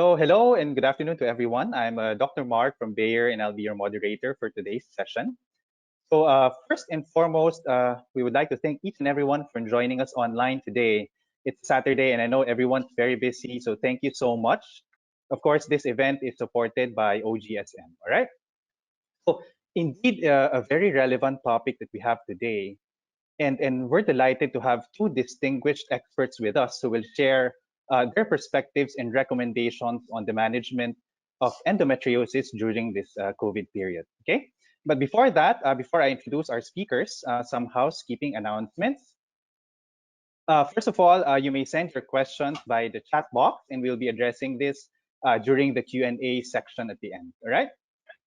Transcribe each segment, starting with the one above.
So hello and good afternoon to everyone. I'm Dr. Mark from Bayer and I'll be your moderator for today's session. So first and foremost, we would like to thank each and everyone for joining us online today. It's Saturday and I know everyone's very busy, so thank you so much. Of course, this event is supported by OGSM, all right? So indeed, a very relevant topic that we have today. And we're delighted to have two distinguished experts with us who will share their perspectives and recommendations on the management of endometriosis during this COVID period. Okay, but before that, before I introduce our speakers, some housekeeping announcements. First of all, you may send your questions by the chat box, and we'll be addressing this during the Q&A section at the end. All right.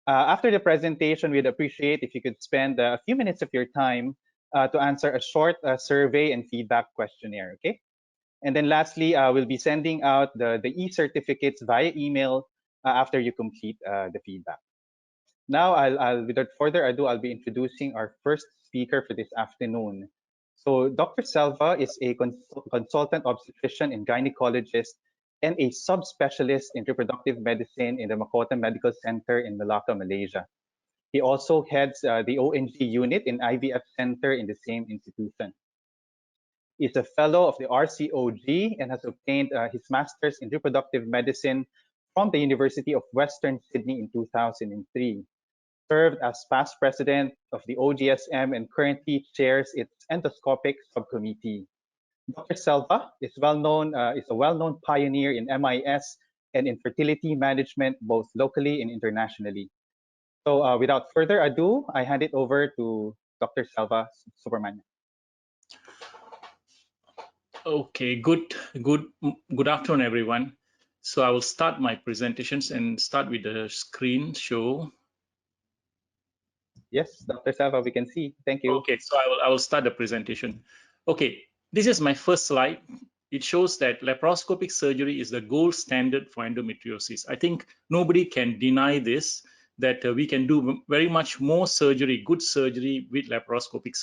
After the presentation, we'd appreciate if you could spend a few minutes of your time to answer a short survey and feedback questionnaire, okay? And then lastly, we'll be sending out the e-certificates via email after you complete the feedback. Now, without further ado, I'll be introducing our first speaker for this afternoon. So Dr. Selva is a consultant obstetrician and gynecologist and a subspecialist in reproductive medicine in the Makota Medical Center in Malacca, Malaysia. He also heads the ONG unit in IVF Center in the same institution. He's a fellow of the RCOG and has obtained his master's in reproductive medicine from the University of Western Sydney in 2003. Served as past president of the OGSM and currently chairs its endoscopic subcommittee. Dr. Selva is a well-known pioneer in MIS and in fertility management, both locally and internationally. So without further ado, I hand it over to Dr. Selva Superman. Okay, good afternoon, everyone. So I will start my presentations and start with the screen show. Yes, Dr. Selva, we can see. Thank you. Okay, so I will start the presentation. Okay, this is my first slide. It shows that laparoscopic surgery is the gold standard for endometriosis. I think nobody can deny this, that we can do very much more surgery, good surgery with laparoscopic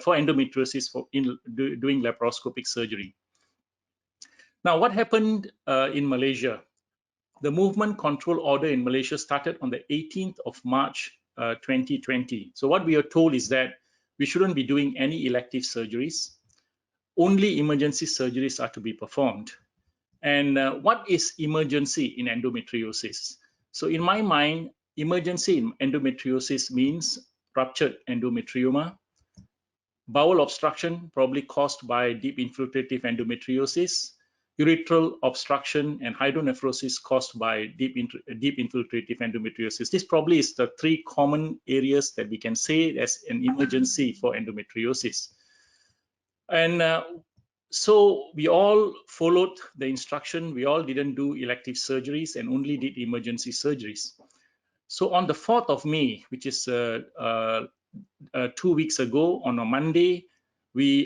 for endometriosis doing laparoscopic surgery. Now, what happened in Malaysia? The movement control order in Malaysia started on the 18th of March 2020. So what we are told is that we shouldn't be doing any elective surgeries. Only emergency surgeries are to be performed. And what is emergency in endometriosis? So in my mind, emergency in endometriosis means ruptured endometrioma, bowel obstruction probably caused by deep infiltrative endometriosis, urethral obstruction, and hydronephrosis caused by deep infiltrative endometriosis. This probably is the three common areas that we can say as an emergency for endometriosis. And so we all followed the instruction. We all didn't do elective surgeries and only did emergency surgeries. So on the 4th of May, which is 2 weeks ago, on a Monday,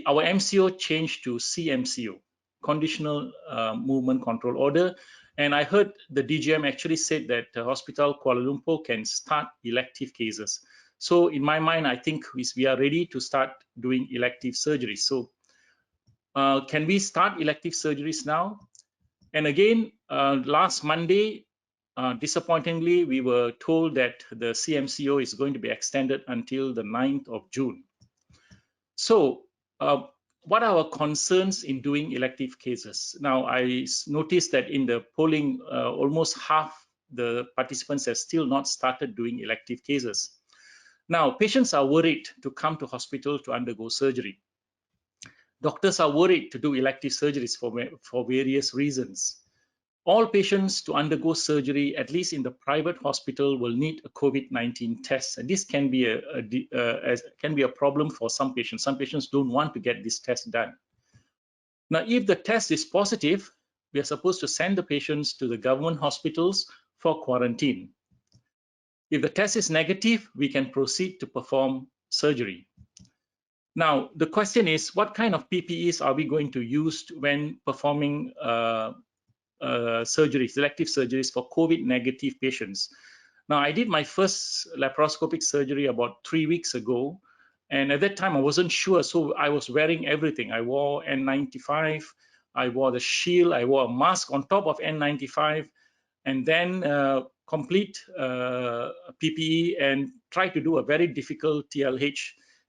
our MCO changed to CMCO, Conditional Movement Control Order. And I heard the DGM actually said that Hospital Kuala Lumpur can start elective cases. So in my mind, I think we are ready to start doing elective surgeries. So can we start elective surgeries now? And again, last Monday, disappointingly, we were told that the CMCO is going to be extended until the 9th of June. So what are our concerns in doing elective cases? Now, I noticed that in the polling, almost half the participants have still not started doing elective cases. Now, patients are worried to come to hospital to undergo surgery. Doctors are worried to do elective surgeries for various reasons. All patients to undergo surgery, at least in the private hospital, will need a COVID-19 test, and this can be a problem for some patients. Some patients don't want to get this test done. Now, if the test is positive, we are supposed to send the patients to the government hospitals for quarantine. If the test is negative, we can proceed to perform surgery. Now, the question is, what kind of PPEs are we going to use when performing surgeries, elective surgeries for COVID negative patients? Now, I did my first laparoscopic surgery about 3 weeks ago, and at that time I wasn't sure, so I was wearing everything. I wore N95, I wore the shield, I wore a mask on top of N95, and then complete PPE and tried to do a very difficult TLH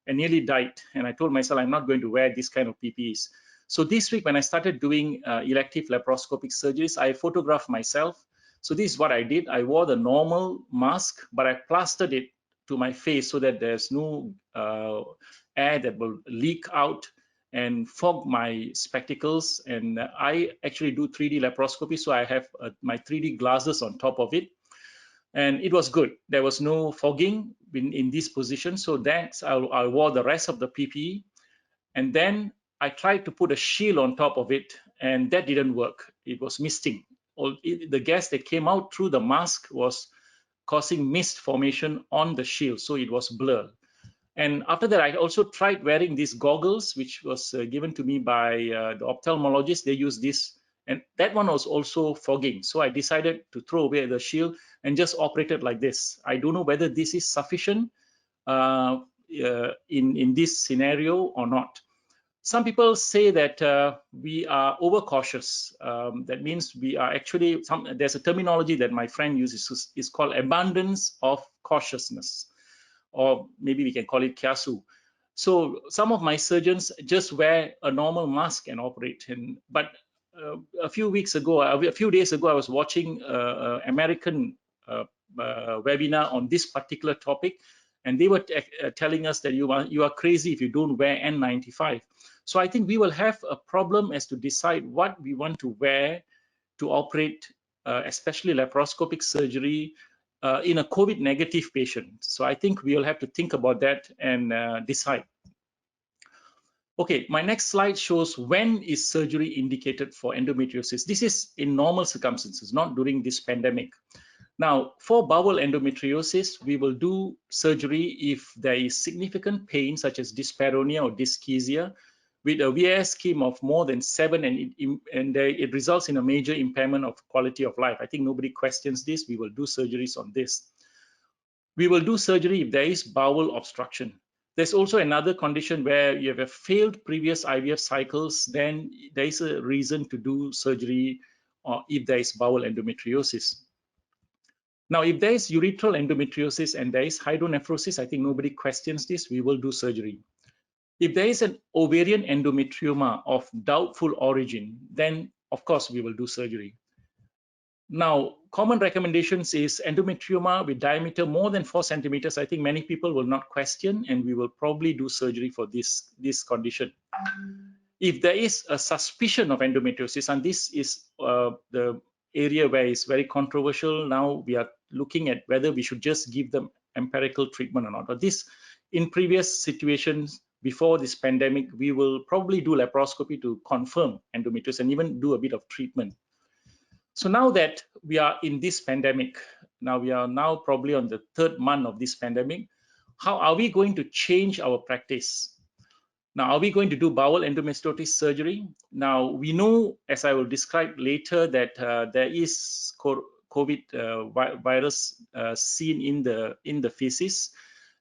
and nearly died. And I told myself, I'm not going to wear this kind of PPEs. So this week, when I started doing elective laparoscopic surgeries, I photographed myself. So this is what I did. I wore the normal mask, but I plastered it to my face so that there's no air that will leak out and fog my spectacles. And I actually do 3D laparoscopy, so I have my 3D glasses on top of it. And it was good. There was no fogging in this position. So that's I wore the rest of the PPE. And then I tried to put a shield on top of it, and that didn't work. It was misting. The gas that came out through the mask was causing mist formation on the shield, so it was blurred. And after that, I also tried wearing these goggles, which was given to me by the ophthalmologist. They use this, and that one was also fogging. So I decided to throw away the shield and just operated like this. I don't know whether this is sufficient in this scenario or not. Some people say that we are overcautious. That means we are actually, there's a terminology that my friend uses, is called abundance of cautiousness, or maybe we can call it kiasu. So some of my surgeons just wear a normal mask and operate. But a few days ago, I was watching an American webinar on this particular topic, and they were telling us that you are crazy if you don't wear N95. So I think we will have a problem as to decide what we want to wear to operate, especially laparoscopic surgery in a COVID negative patient. So I think we'll have to think about that and decide. Okay, my next slide shows when is surgery indicated for endometriosis. This is in normal circumstances, not during this pandemic. Now, for bowel endometriosis, we will do surgery if there is significant pain, such as dyspareunia or dyschezia, with a VAS scheme of more than 7, and it results in a major impairment of quality of life. I think nobody questions this. We will do surgeries on this. We will do surgery if there is bowel obstruction. There's also another condition where you have a failed previous IVF cycles, then there is a reason to do surgery if there is bowel endometriosis. Now, if there is urethral endometriosis and there is hydronephrosis, I think nobody questions this, we will do surgery. If there is an ovarian endometrioma of doubtful origin, then of course we will do surgery. Now, common recommendations is endometrioma with diameter more than 4 centimeters. I think many people will not question, and we will probably do surgery for this condition. If there is a suspicion of endometriosis, and this is the area where it's very controversial, now we are looking at whether we should just give them empirical treatment or not. But this, in previous situations before this pandemic, we will probably do laparoscopy to confirm endometriosis and even do a bit of treatment. So now that we are in this pandemic, now we are now probably on the 3rd month of this pandemic, how are we going to change our practice? Now, are we going to do bowel endometriosis surgery? Now, we know, as I will describe later, that there is COVID virus seen in the feces,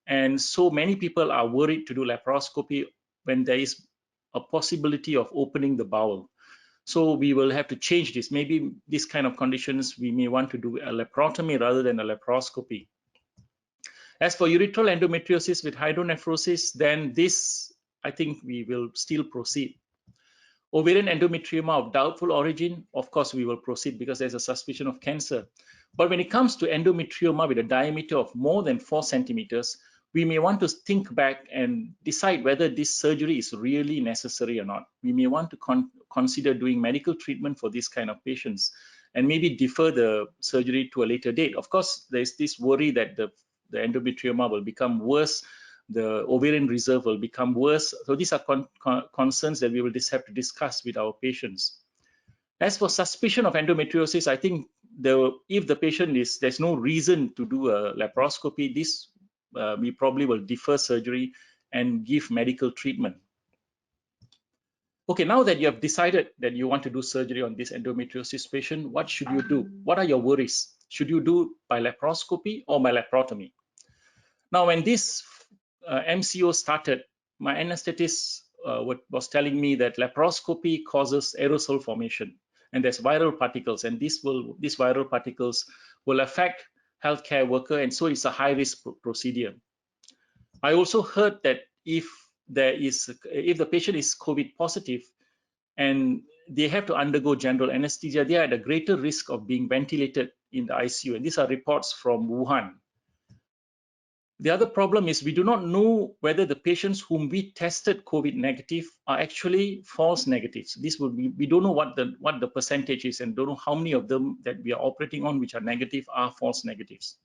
and so many people are worried to do laparoscopy when there is a possibility of opening the bowel. So we will have to change this. Maybe this kind of conditions, we may want to do a laparotomy rather than a laparoscopy. As for urethral endometriosis with hydronephrosis, then this, I think we will still proceed. Ovarian endometrioma of doubtful origin, of course we will proceed because there's a suspicion of cancer. But when it comes to endometrioma with a diameter of more than 4 centimeters, we may want to think back and decide whether this surgery is really necessary or not. We may want to consider doing medical treatment for this kind of patients and maybe defer the surgery to a later date. Of course, there's this worry that the endometrioma will become worse, the ovarian reserve will become worse. So these are concerns that we will just have to discuss with our patients. As for suspicion of endometriosis, I think if the patient there's no reason to do a laparoscopy, this we probably will defer surgery and give medical treatment. Okay, now that you have decided that you want to do surgery on this endometriosis patient, what should you do? What are your worries? Should you do by laparoscopy or by laparotomy? Now, when this MCO started, my anesthetist was telling me that laparoscopy causes aerosol formation, and there's viral particles, and these viral particles will affect healthcare worker, and so it's a high-risk procedure. I also heard that if the patient is COVID positive and they have to undergo general anesthesia, they are at a greater risk of being ventilated in the ICU. And these are reports from Wuhan. The other problem is we do not know whether the patients whom we tested COVID negative are actually false negatives. We don't know what the percentage is, and don't know how many of them that we are operating on which are negative are false negatives.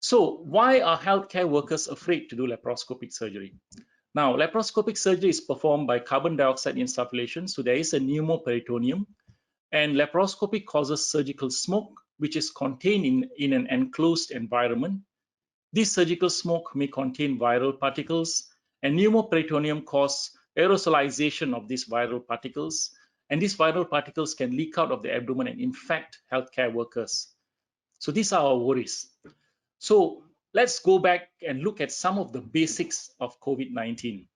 So why are healthcare workers afraid to do laparoscopic surgery? Now, laparoscopic surgery is performed by carbon dioxide insufflation. So there is a pneumoperitoneum, and laparoscopy causes surgical smoke, which is contained in an enclosed environment. This surgical smoke may contain viral particles, and pneumoperitoneum causes aerosolization of these viral particles. And these viral particles can leak out of the abdomen and infect healthcare workers. So these are our worries. So let's go back and look at some of the basics of COVID-19.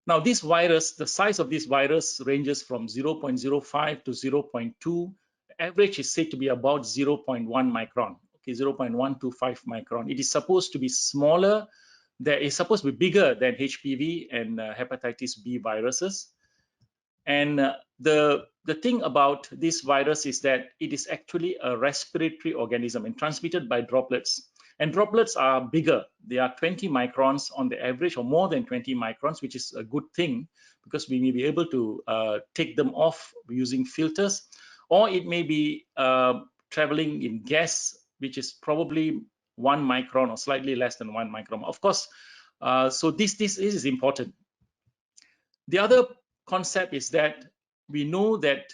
Now, this virus, the size of this virus ranges from 0.05 to 0.2. The average is said to be about 0.1 micron, okay, 0.125 micron. It is supposed to be smaller, that is supposed to be bigger than HPV and hepatitis B viruses. And the thing about this virus is that it is actually a respiratory organism and transmitted by droplets. And droplets are bigger. They are 20 microns on the average, or more than 20 microns, which is a good thing because we may be able to take them off using filters, or it may be traveling in gas, which is probably 1 micron or slightly less than 1 micron. Of course, so this is important. The other concept is that we know that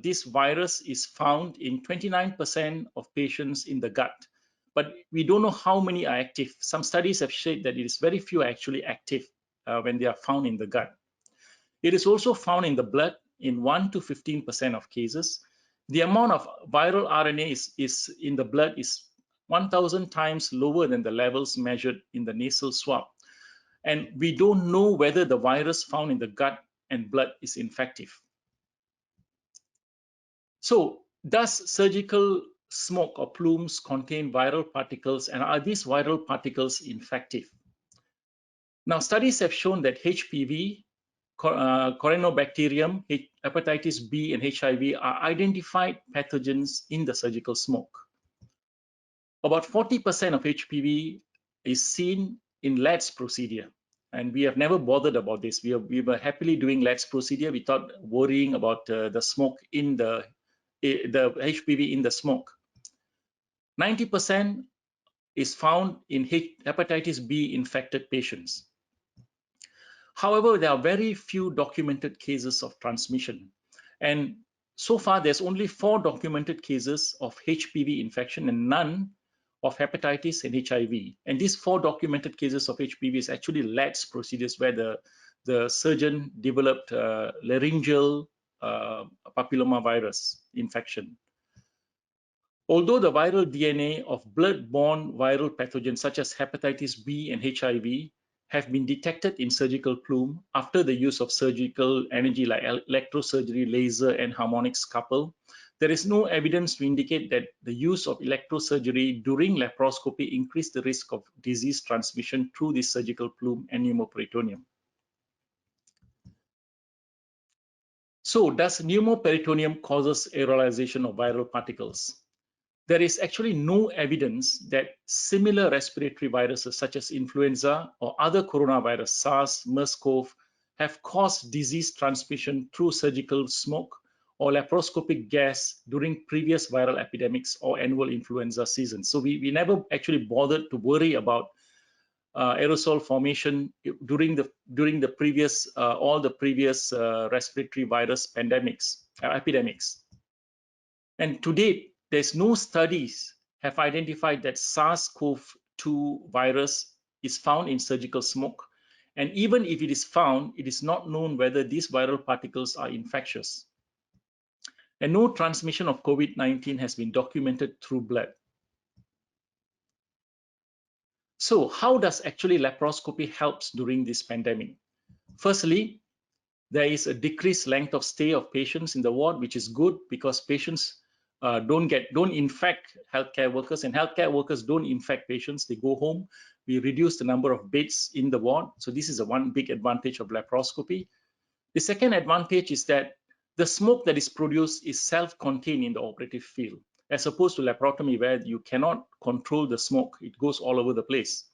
this virus is found in 29% of patients in the gut, but we don't know how many are active. Some studies have shown that it is very few actually active when they are found in the gut. It is also found in the blood in 1 to 15% of cases. The amount of viral RNA is in the blood is 1,000 times lower than the levels measured in the nasal swab. And we don't know whether the virus found in the gut and blood is infective. So, does surgical smoke or plumes contain viral particles, and are these viral particles infective? Now, studies have shown that HPV, Corynebacterium, hepatitis B, and HIV are identified pathogens in the surgical smoke. About 40% of HPV is seen in LADS procedure, and we have never bothered about this. We were happily doing LADS procedure without worrying about the smoke in the HPV in the smoke. 90% is found in hepatitis B infected patients. However, there are very few documented cases of transmission, and so far there's only 4 documented cases of HPV infection and none of hepatitis and HIV. And these 4 documented cases of HPV is actually LADS procedures where the surgeon developed laryngeal papillomavirus infection. Although the viral DNA of blood-borne viral pathogens such as hepatitis B and HIV have been detected in surgical plume after the use of surgical energy like electrosurgery, laser, and harmonic scalpel, there is no evidence to indicate that the use of electrosurgery during laparoscopy increased the risk of disease transmission through this surgical plume and pneumoperitoneum. So, does pneumoperitoneum causes aerolization of viral particles? There is actually no evidence that similar respiratory viruses such as influenza or other coronavirus, SARS, MERS-CoV, have caused disease transmission through surgical smoke or laparoscopic gas during previous viral epidemics or annual influenza seasons. So we never actually bothered to worry about aerosol formation during the previous all the previous respiratory virus epidemics. And to date, there's no studies have identified that SARS-CoV-2 virus is found in surgical smoke. And even if it is found, it is not known whether these viral particles are infectious. And no transmission of COVID-19 has been documented through blood. So how does actually laparoscopy helps during this pandemic? Firstly, there is a decreased length of stay of patients in the ward, which is good because patients don't infect healthcare workers, and healthcare workers don't infect patients. They go home. We reduce the number of beds in the ward. So this is one big advantage of laparoscopy. The second advantage is that the smoke that is produced is self-contained in the operative field, as opposed to laparotomy where you cannot control the smoke. It goes all over the place.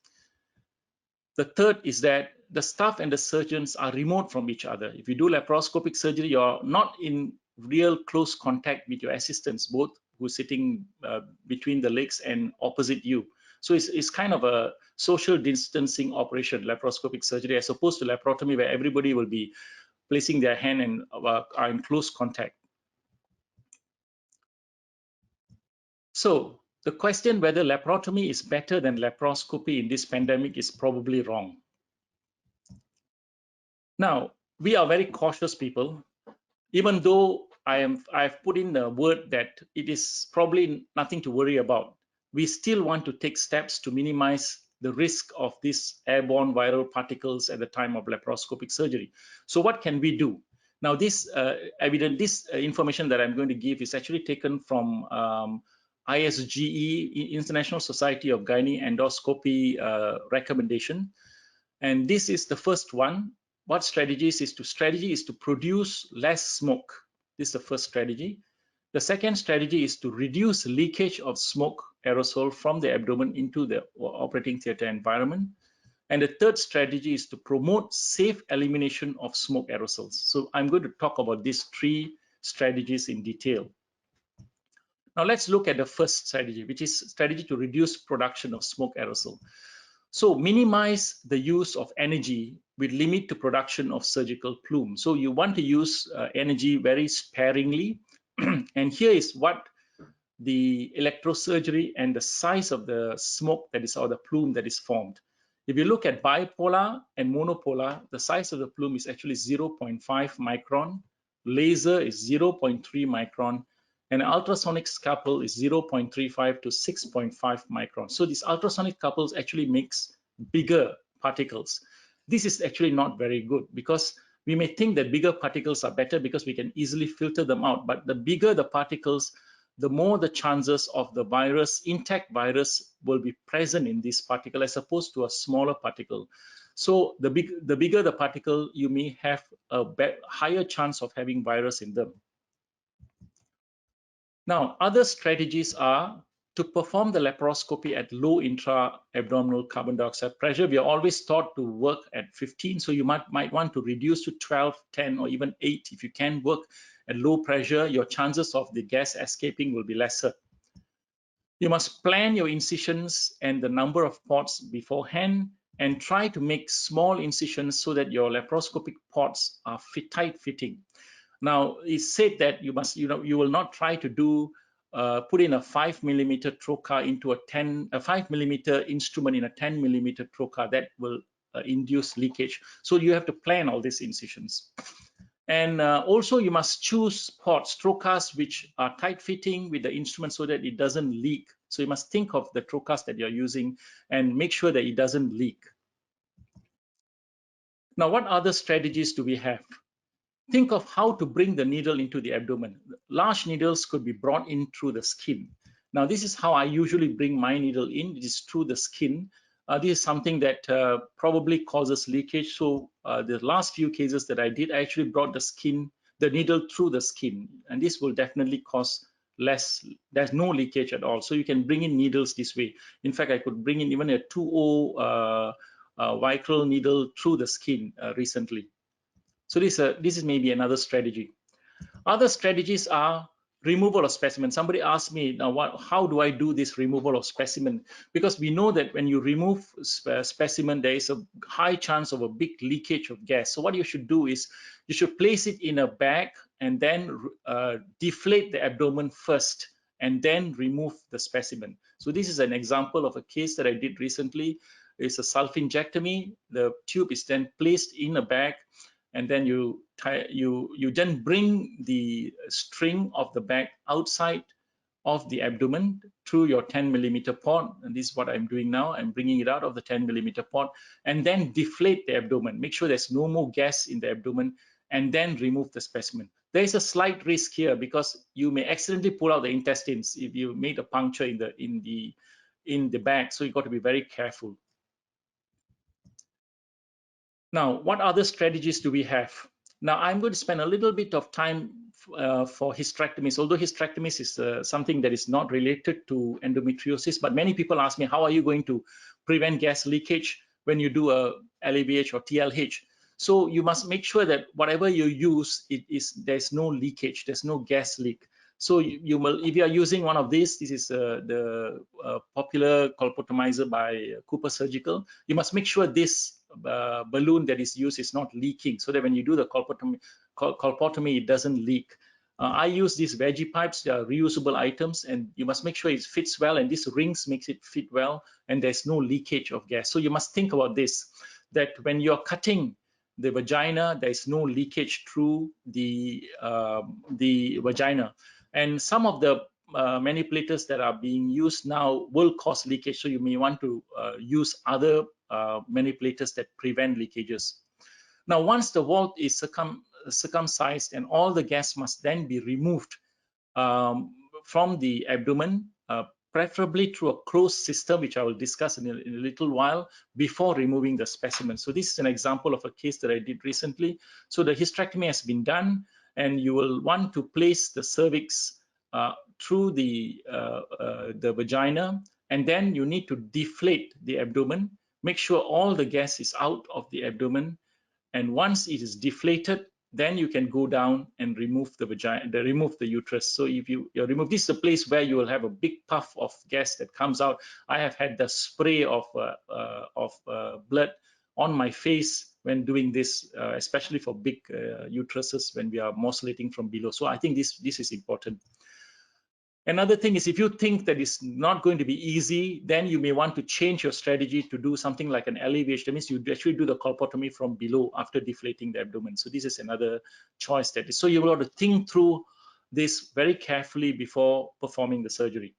The third is that the staff and the surgeons are remote from each other. If you do laparoscopic surgery, you're not in real close contact with your assistants, both who are sitting between the legs and opposite you. So it's kind of a social distancing operation, laparoscopic surgery, as opposed to laparotomy where everybody will be placing their hand and are in close contact. So the question whether laparotomy is better than laparoscopy in this pandemic is probably wrong. Now, we are very cautious people, even though I've put in the word that it is probably nothing to worry about. We still want to take steps to minimize the risk of these airborne viral particles at the time of laparoscopic surgery. So what can we do? Now, this information that I'm going to give is actually taken from ISGE, International Society of Gynae Endoscopy recommendation. And this is the first one. What strategy is to produce less smoke. This is the first strategy. The second strategy is to reduce leakage of smoke aerosol from the abdomen into the operating theater environment. And the third strategy is to promote safe elimination of smoke aerosols. So I'm going to talk about these three strategies in detail. Now let's look at the first strategy, which is strategy to reduce production of smoke aerosol. So minimize the use of energy with limit to production of surgical plume. So you want to use energy very sparingly. And here is what the electrosurgery and the size of the smoke that is, or the plume that is formed. If you look at bipolar and monopolar, the size of the plume is actually 0.5 micron. Laser is 0.3 micron. And ultrasonic scalpel is 0.35 to 6.5 micron. So these ultrasonic couples actually makes bigger particles. This is actually not very good because we may think that bigger particles are better because we can easily filter them out. But the bigger the particles, the more the chances of the virus, intact virus, will be present in this particle as opposed to a smaller particle. So the bigger the particle, you may have a higher chance of having virus in them. Now, other strategies are to perform the laparoscopy at low intra-abdominal carbon dioxide pressure. We are always taught to work at 15, so you might want to reduce to 12, 10, or even 8. If you can work at low pressure, your chances of the gas escaping will be lesser. You must plan your incisions and the number of ports beforehand, and try to make small incisions so that your laparoscopic ports are tight fitting. Now, it's said that you will not try to do put in a 5mm trocar into a 5mm instrument in a 10mm trocar. That will induce leakage. So you have to plan all these incisions. And also you must choose ports, trocars, which are tight fitting with the instrument so that it doesn't leak. So you must think of the trocars that you're using and make sure that it doesn't leak. Now, what other strategies do we have? Think of how to bring the needle into the abdomen. Large needles could be brought in through the skin. Now, this is how I usually bring my needle in. It is through the skin. This is something that probably causes leakage. So the last few cases that I did, I actually brought the needle through the skin. And this will definitely cause there's no leakage at all. So you can bring in needles this way. In fact, I could bring in even a 2O vicryl needle through the skin recently. So this is maybe another strategy. Other strategies are removal of specimen. Somebody asked me, now how do I do this removal of specimen? Because we know that when you remove specimen, there is a high chance of a big leakage of gas. So what you should do is you should place it in a bag and then deflate the abdomen first and then remove the specimen. So this is an example of a case that I did recently. It's a sulfingectomy. The tube is then placed in a bag, and then you then bring the string of the bag outside of the abdomen through your 10mm port, and this is what I'm doing now. I'm bringing it out of the 10mm port, and then deflate the abdomen. Make sure there's no more gas in the abdomen, and then remove the specimen. There is a slight risk here because you may accidentally pull out the intestines if you made a puncture in the bag, so you've got to be very careful. Now, what other strategies do we have? Now, I'm going to spend a little bit of time for hysterectomies, although hysterectomies is something that is not related to endometriosis, but many people ask me, how are you going to prevent gas leakage when you do a LABH or TLH? So you must make sure that whatever you use, there's no leakage, there's no gas leak. So you will, if you are using one of these, this is the popular colpotomizer by Cooper Surgical, you must make sure this balloon that is used is not leaking, so that when you do the colpotomy, it doesn't leak. I use these veggie pipes, they are reusable items, and you must make sure it fits well, and this rings makes it fit well, and there's no leakage of gas. So you must think about this, that when you're cutting the vagina, there is no leakage through the vagina. And some of the manipulators that are being used now will cause leakage, so you may want to use other manipulators that prevent leakages. Now, once the vault is circumcised, and all the gas must then be removed from the abdomen, preferably through a closed system, which I will discuss in a little while, before removing the specimen. So this is an example of a case that I did recently. So the hysterectomy has been done, and you will want to place the cervix through the vagina, and then you need to deflate the abdomen. Make sure all the gas is out of the abdomen, and once it is deflated, then you can go down and remove the vagina, remove the uterus. So if you remove, this is the place where you will have a big puff of gas that comes out. I have had the spray of blood on my face when doing this, especially for big uteruses when we are morcellating from below. So I think this is important. Another thing is, if you think that it's not going to be easy, then you may want to change your strategy to do something like an LAVH. That means you actually do the colpotomy from below after deflating the abdomen. So this is another choice that is. So you will have to think through this very carefully before performing the surgery.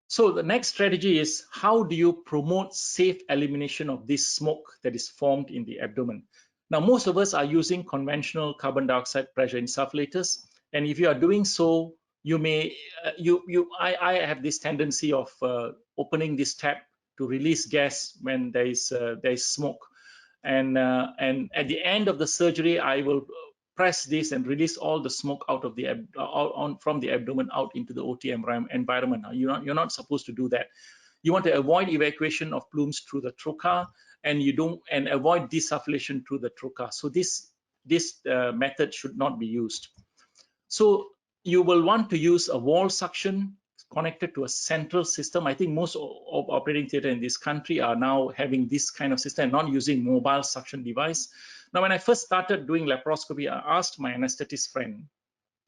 So the next strategy is, how do you promote safe elimination of this smoke that is formed in the abdomen? Now, most of us are using conventional carbon dioxide pressure insufflators. And if you are doing so, you may, I have this tendency of opening this tap to release gas when there is smoke. And at the end of the surgery, I will press this and release all the smoke out of the from the abdomen out into the OT environment. Now, you're not supposed to do that. You want to avoid evacuation of plumes through the trocar, and avoid desufflation through the trocar. So this method should not be used. So you will want to use a wall suction connected to a central system. I think most operating theater in this country are now having this kind of system, not using mobile suction device. Now, when I first started doing laparoscopy, I asked my anesthetist friend,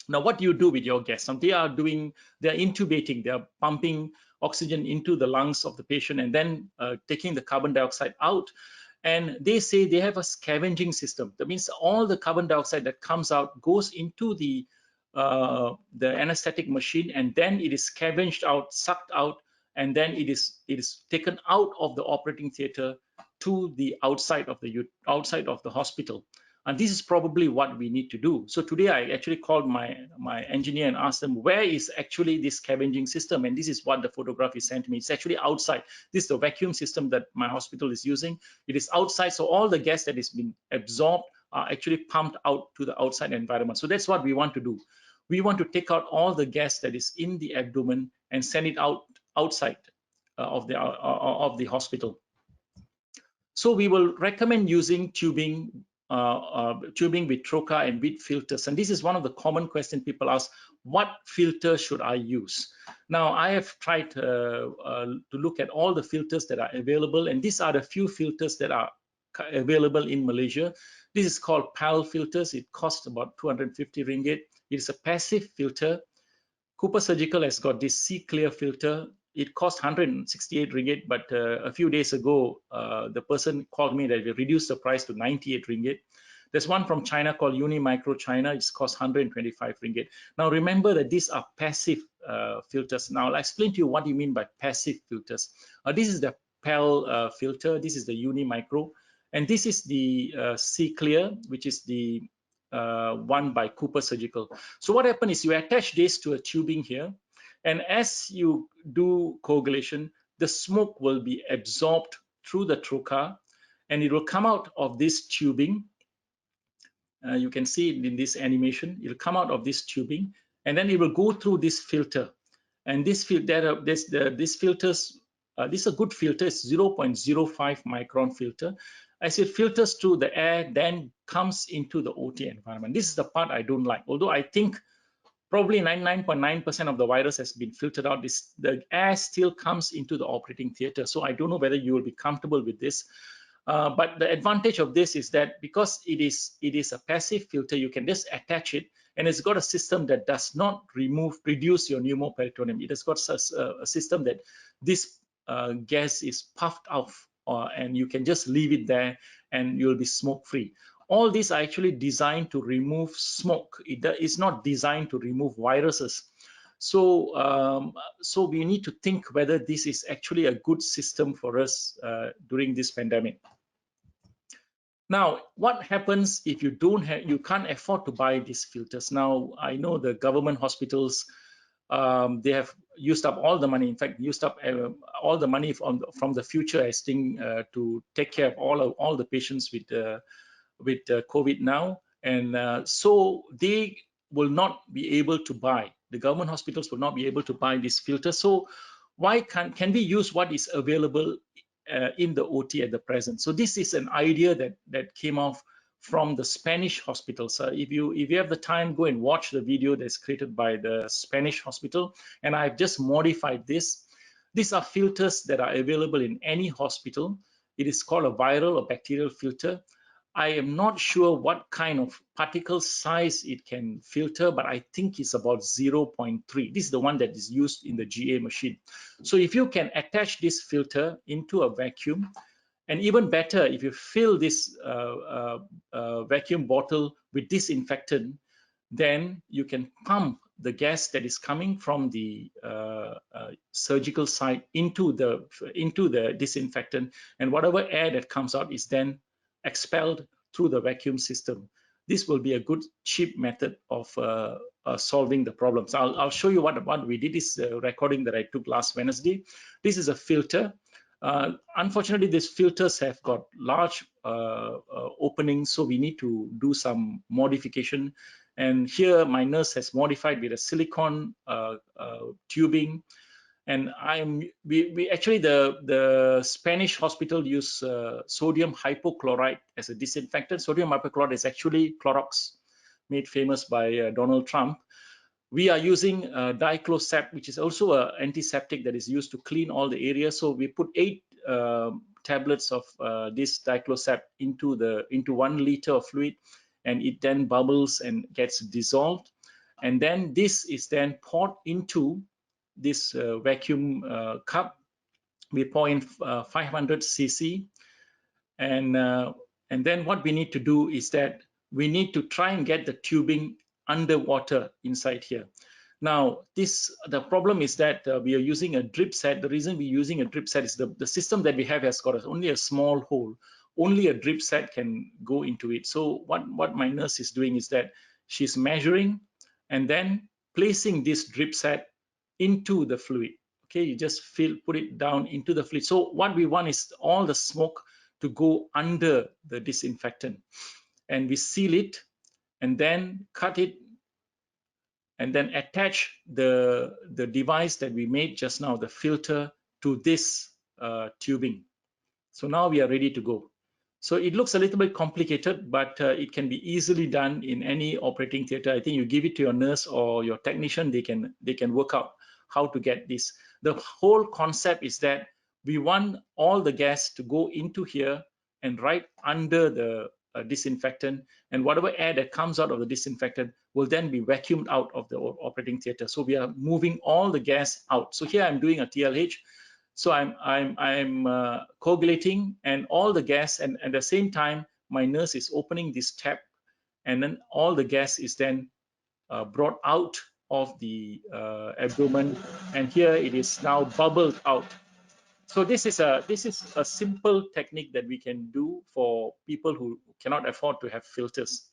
now, what do you do with your gas? Now, they're intubating, they're pumping oxygen into the lungs of the patient, and then taking the carbon dioxide out. And they say they have a scavenging system. That means all the carbon dioxide that comes out goes into the anesthetic machine, and then it is scavenged out, sucked out, and then it is taken out of the operating theater to the outside of the hospital. And this is probably what we need to do. So today I actually called my engineer and asked them, where is actually this scavenging system? And this is what the photograph is sent me. It's actually outside. This is the vacuum system that my hospital is using. It is outside, so all the gas that is being absorbed are actually pumped out to the outside environment. So that's what we want to do. We want to take out all the gas that is in the abdomen and send it outside of the hospital. So we will recommend using tubing with trocar and with filters. And this is one of the common questions people ask: what filter should I use? Now, I have tried to look at all the filters that are available, and these are the few filters that are available in Malaysia. This is called PAL filters. It costs about 250 ringgit. It is a passive filter. Cooper Surgical has got this C-Clear filter. It costs 168 ringgit, but a few days ago, the person called me that we reduced the price to 98 ringgit. There's one from China called Unimicro China. It's cost 125 ringgit. Now remember that these are passive filters. Now I'll explain to you what you mean by passive filters. This is the PEL filter. This is the Unimicro, and this is the C-Clear, which is the one by Cooper Surgical. So what happens is you attach this to a tubing here, and as you do coagulation, the smoke will be absorbed through the trocar, and it will come out of this tubing. You can see it in this animation. It will come out of this tubing, and then it will go through this filter. And this filters, this is a good filter. It's 0.05 micron filter. As it filters through the air, then comes into the OT environment. This is the part I don't like. Although I think probably 99.9% of the virus has been filtered out, the air still comes into the operating theater. So I don't know whether you will be comfortable with this. But the advantage of this is that because it is a passive filter, you can just attach it, and it's got a system that does not reduce your pneumoperitoneum. It has got a system that this gas is puffed off, and you can just leave it there, and you'll be smoke-free. All these are actually designed to remove smoke. It is not designed to remove viruses. So, so we need to think whether this is actually a good system for us during this pandemic. Now, what happens if you can't afford to buy these filters? Now, I know the government hospitals, they have used up all the money. In fact, used up all the money from the future esting to take care of all the patients with COVID now, and so they will not be able to buy. The government hospitals will not be able to buy these filters. So, why can we use what is available in the OT at the present? So this is an idea that came off from the Spanish hospitals. If you have the time, go and watch the video that's created by the Spanish hospital, and I've just modified this. These are filters that are available in any hospital. It is called a viral or bacterial filter. I am not sure what kind of particle size it can filter, but I think it's about 0.3. This is the one that is used in the GA machine. So if you can attach this filter into a vacuum, and even better, if you fill this vacuum bottle with disinfectant, then you can pump the gas that is coming from the surgical site into the disinfectant, and whatever air that comes out is then expelled through the vacuum system. This will be a good cheap method of solving the problems. I'll show you what we did. This recording that I took last Wednesday. This is a filter. Unfortunately, these filters have got large openings, so we need to do some modification. And here my nurse has modified with a silicone tubing. And we actually, the Spanish hospital use sodium hypochlorite as a disinfectant. Sodium hypochlorite is actually Clorox, made famous by Donald Trump. We are using diclosep, which is also an antiseptic that is used to clean all the areas. So we put 8 tablets of this diclosep into 1 liter of fluid, and it then bubbles and gets dissolved. And then this is then poured into this vacuum cup. We pour in 500 cc, and then what we need to do is that we need to try and get the tubing underwater inside here. Now, the problem is that we are using a drip set. The reason we're using a drip set is the system that we have has got only a small hole. Only a drip set can go into it. So what my nurse is doing is that she's measuring and then placing this drip set into the fluid. Okay, you just put it down into the fluid. So what we want is all the smoke to go under the disinfectant, and we seal it and then cut it and then attach the device that we made just now, the filter, to this tubing. So now we are ready to go. So it looks a little bit complicated, but it can be easily done in any operating theater. I think you give it to your nurse or your technician, they can work out how to get this. The whole concept is that we want all the gas to go into here and right under the disinfectant, and whatever air that comes out of the disinfectant will then be vacuumed out of the operating theater. So we are moving all the gas out. So here I'm doing a TLH. So I'm coagulating, and all the gas, and at the same time my nurse is opening this tab, and then all the gas is then brought out of the abdomen, and here it is now bubbled out. So this is a simple technique that we can do for people who cannot afford to have filters.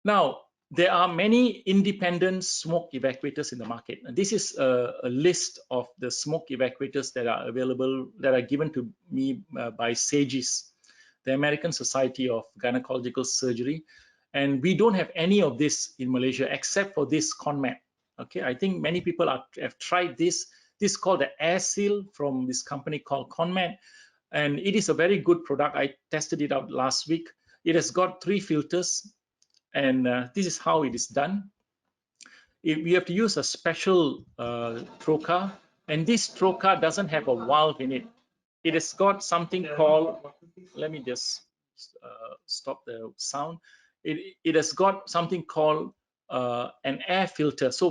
Now, there are many independent smoke evacuators in the market. And this is a list of the smoke evacuators that are available, that are given to me by SAGES, the American Society of Gynecological Surgery. And we don't have any of this in Malaysia except for this ConMed. Okay, I think many people have tried this. This is called the Air Seal from this company called ConMed. And it is a very good product. I tested it out last week. It has got 3 filters. And this is how it is done. We have to use a special trocar, and this trocar doesn't have a valve in it. It has got something called, let me just stop the sound. It has got something called an air filter. So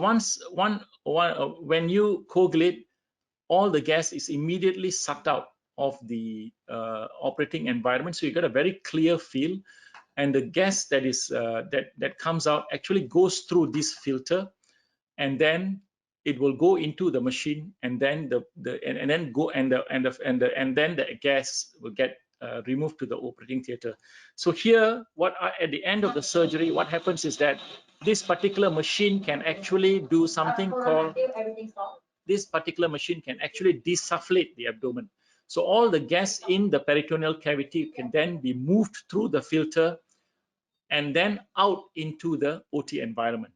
when you coagulate, all the gas is immediately sucked out of the operating environment. So you get a very clear feel. And the gas that is that comes out actually goes through this filter, and then it will go into the machine, and then the gas will get removed to the operating theater. So here, at the end of the surgery, what happens is that this particular machine can actually do something called, this particular machine can actually desufflate the abdomen. So all the gas in the peritoneal cavity can then be moved through the filter and then out into the OT environment.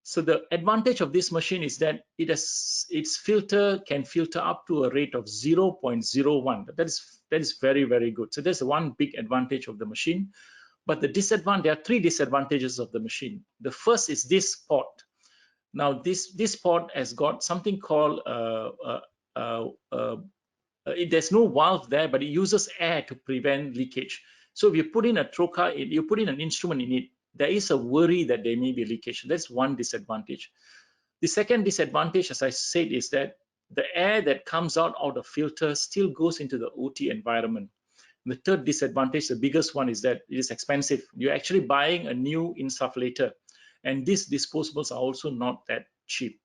So the advantage of this machine is that its filter can filter up to a rate of 0.01. That is very, very good. So there's one big advantage of the machine. But there are 3 disadvantages of the machine. The first is this port. Now this port has got something called there's no valve there, but it uses air to prevent leakage. So if you put in a trocar, you put in an instrument in it, there is a worry that there may be leakage. That's one disadvantage. The second disadvantage, as I said, is that the air that comes out of the filter still goes into the OT environment. And the third disadvantage, the biggest one, is that it is expensive. You're actually buying a new insufflator, and these disposables are also not that cheap.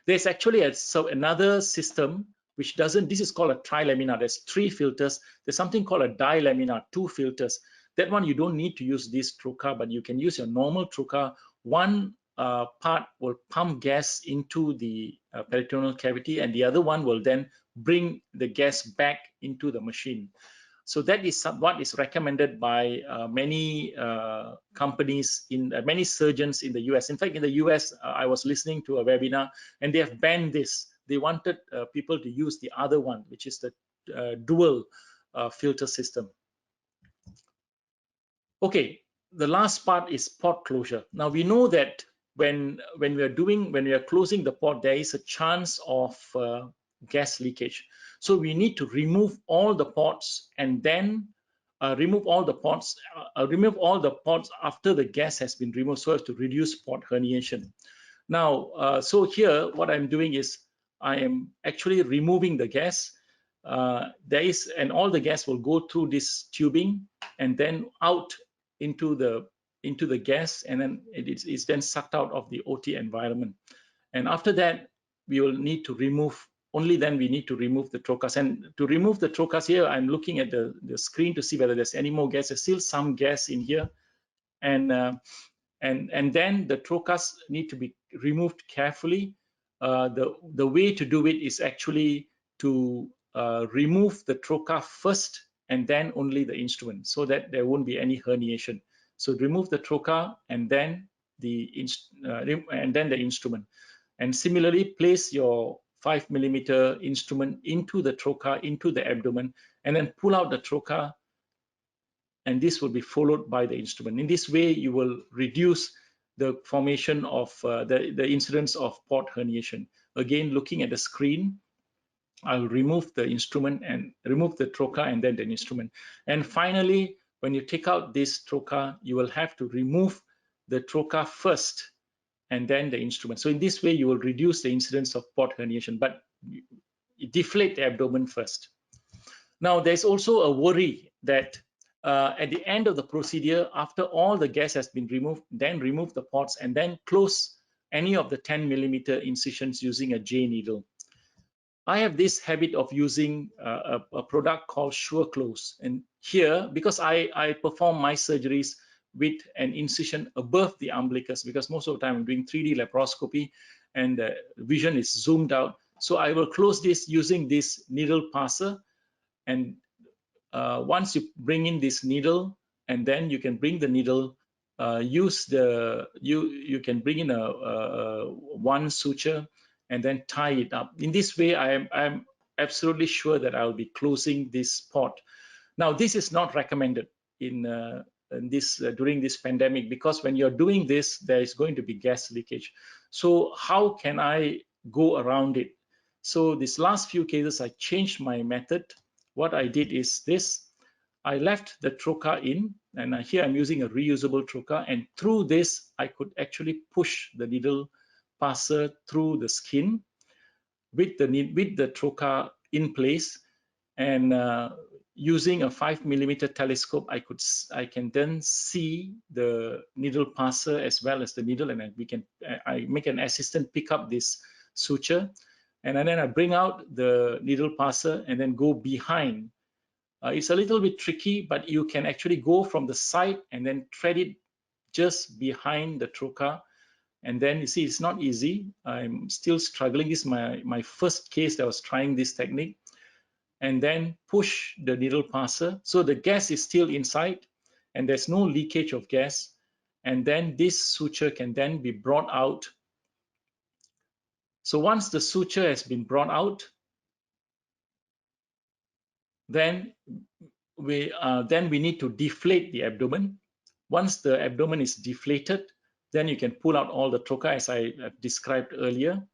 There's actually another system which doesn't, this is called a trilaminar. There's 3 filters. There's something called a dilaminar, 2 filters. That one you don't need to use this trocar, but you can use your normal trocar. One part will pump gas into the peritoneal cavity, and the other one will then bring the gas back into the machine. So that is what is recommended by many companies, many surgeons in the US. In fact, in the US, I was listening to a webinar, and they have banned this. They wanted people to use the other one, which is the dual filter system. Okay, the last part is port closure. Now we know that when we are closing the port, there is a chance of gas leakage. So we need to remove all the ports, and then remove all the ports after the gas has been removed, so as to reduce port herniation. Now, so here what I'm doing is I am actually removing the gas. And all the gas will go through this tubing and then out into the gas, and then it's then sucked out of the OT environment. And after that, we will need to remove. Only then we need to remove the trocars. And to remove the trocars here, I'm looking at the screen to see whether there's any more gas. There's still some gas in here, and then the trocars need to be removed carefully. The way to do it is actually to remove the trocar first and then only the instrument, so that there won't be any herniation. So remove the trocar and then the instrument. And similarly, place your 5mm instrument into the trocar, into the abdomen, and then pull out the trocar, and this will be followed by the instrument. In this way, you will reduce the formation of the incidence of port herniation. Again, looking at the screen, I'll remove the instrument and remove the trocar and then the instrument. And finally, when you take out this trocar, you will have to remove the trocar first and then the instrument. So in this way, you will reduce the incidence of port herniation, but you deflate the abdomen first. Now, there's also a worry that at the end of the procedure, after all the gas has been removed, then remove the pots and then close any of the 10mm incisions using a J needle. I have this habit of using a product called Sure Close. And here, because I perform my surgeries with an incision above the umbilicus, because most of the time I'm doing 3D laparoscopy and the vision is zoomed out. So I will close this using this needle passer. And once you bring in this needle, and then you can bring the needle, you can bring in a one suture and then tie it up. In this way, I'm absolutely sure that I'll be closing this pot. Now, this is not recommended in during this pandemic, because when you're doing this, there is going to be gas leakage. So how can I go around it? So these last few cases, I changed my method. What I did is this. I left the trocar in, and here I'm using a reusable trocar, and through this, I could actually push the needle passer through the skin with the trocar in place, and using a 5mm telescope, I can then see the needle passer as well as the needle, and I make an assistant pick up this suture, and then I bring out the needle passer and then go behind. It's a little bit tricky, but you can actually go from the side and then thread it just behind the trocar. And then you see, it's not easy. I'm still struggling. This is my first case that I was trying this technique. And then push the needle passer. So the gas is still inside and there's no leakage of gas. And then this suture can then be brought out. So once the suture has been brought out, then we need to deflate the abdomen. Once the abdomen is deflated, then you can pull out all the trocar as I have described earlier.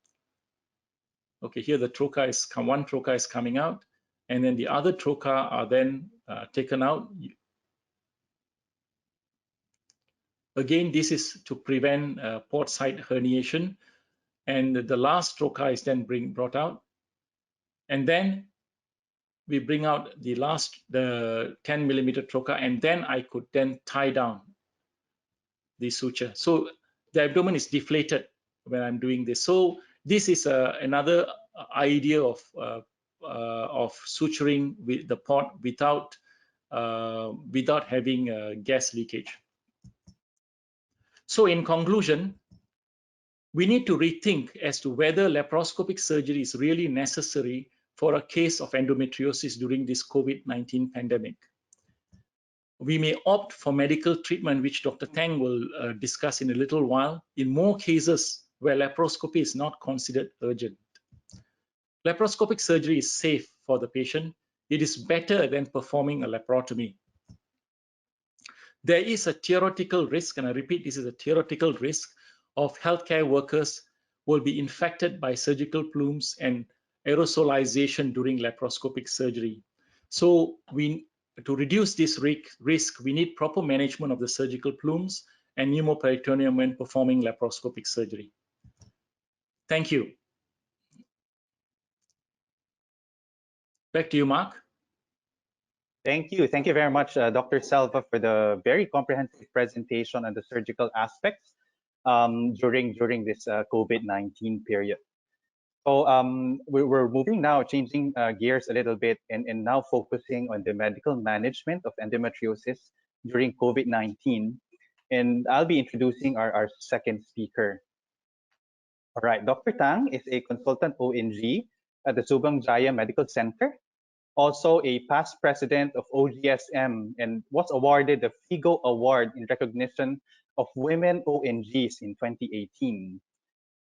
Okay, here the trocar is one trocar is coming out, and then the other trocar are then taken out. Again, this is to prevent port site herniation, and the last trocar is then brought out, and then we bring out the 10mm trocar, and then I could then tie down the suture. So the abdomen is deflated when I'm doing this. So this is another idea of suturing with the pot without having gas leakage. So in conclusion, we need to rethink as to whether laparoscopic surgery is really necessary for a case of endometriosis during this COVID-19 pandemic. We may opt for medical treatment, which Dr. Tang will discuss in a little while, in more cases where laparoscopy is not considered urgent. Laparoscopic surgery is safe for the patient. It is better than performing a laparotomy. There is a theoretical risk, and I repeat, this is a theoretical risk, of healthcare workers will be infected by surgical plumes and aerosolization during laparoscopic surgery. So to reduce this risk, we need proper management of the surgical plumes and pneumoperitoneum when performing laparoscopic surgery. Thank you. Back to you, Mark. Thank you. Thank you very much, Dr. Selva, for the very comprehensive presentation on the surgical aspects during this COVID-19 period. So we're moving now, changing gears a little bit, and now focusing on the medical management of endometriosis during COVID-19. And I'll be introducing our second speaker. All right, Dr. Tang is a consultant ONG at the Subang Jaya Medical Center, also a past president of OGSM, and was awarded the FIGO Award in recognition of women ONGs in 2018.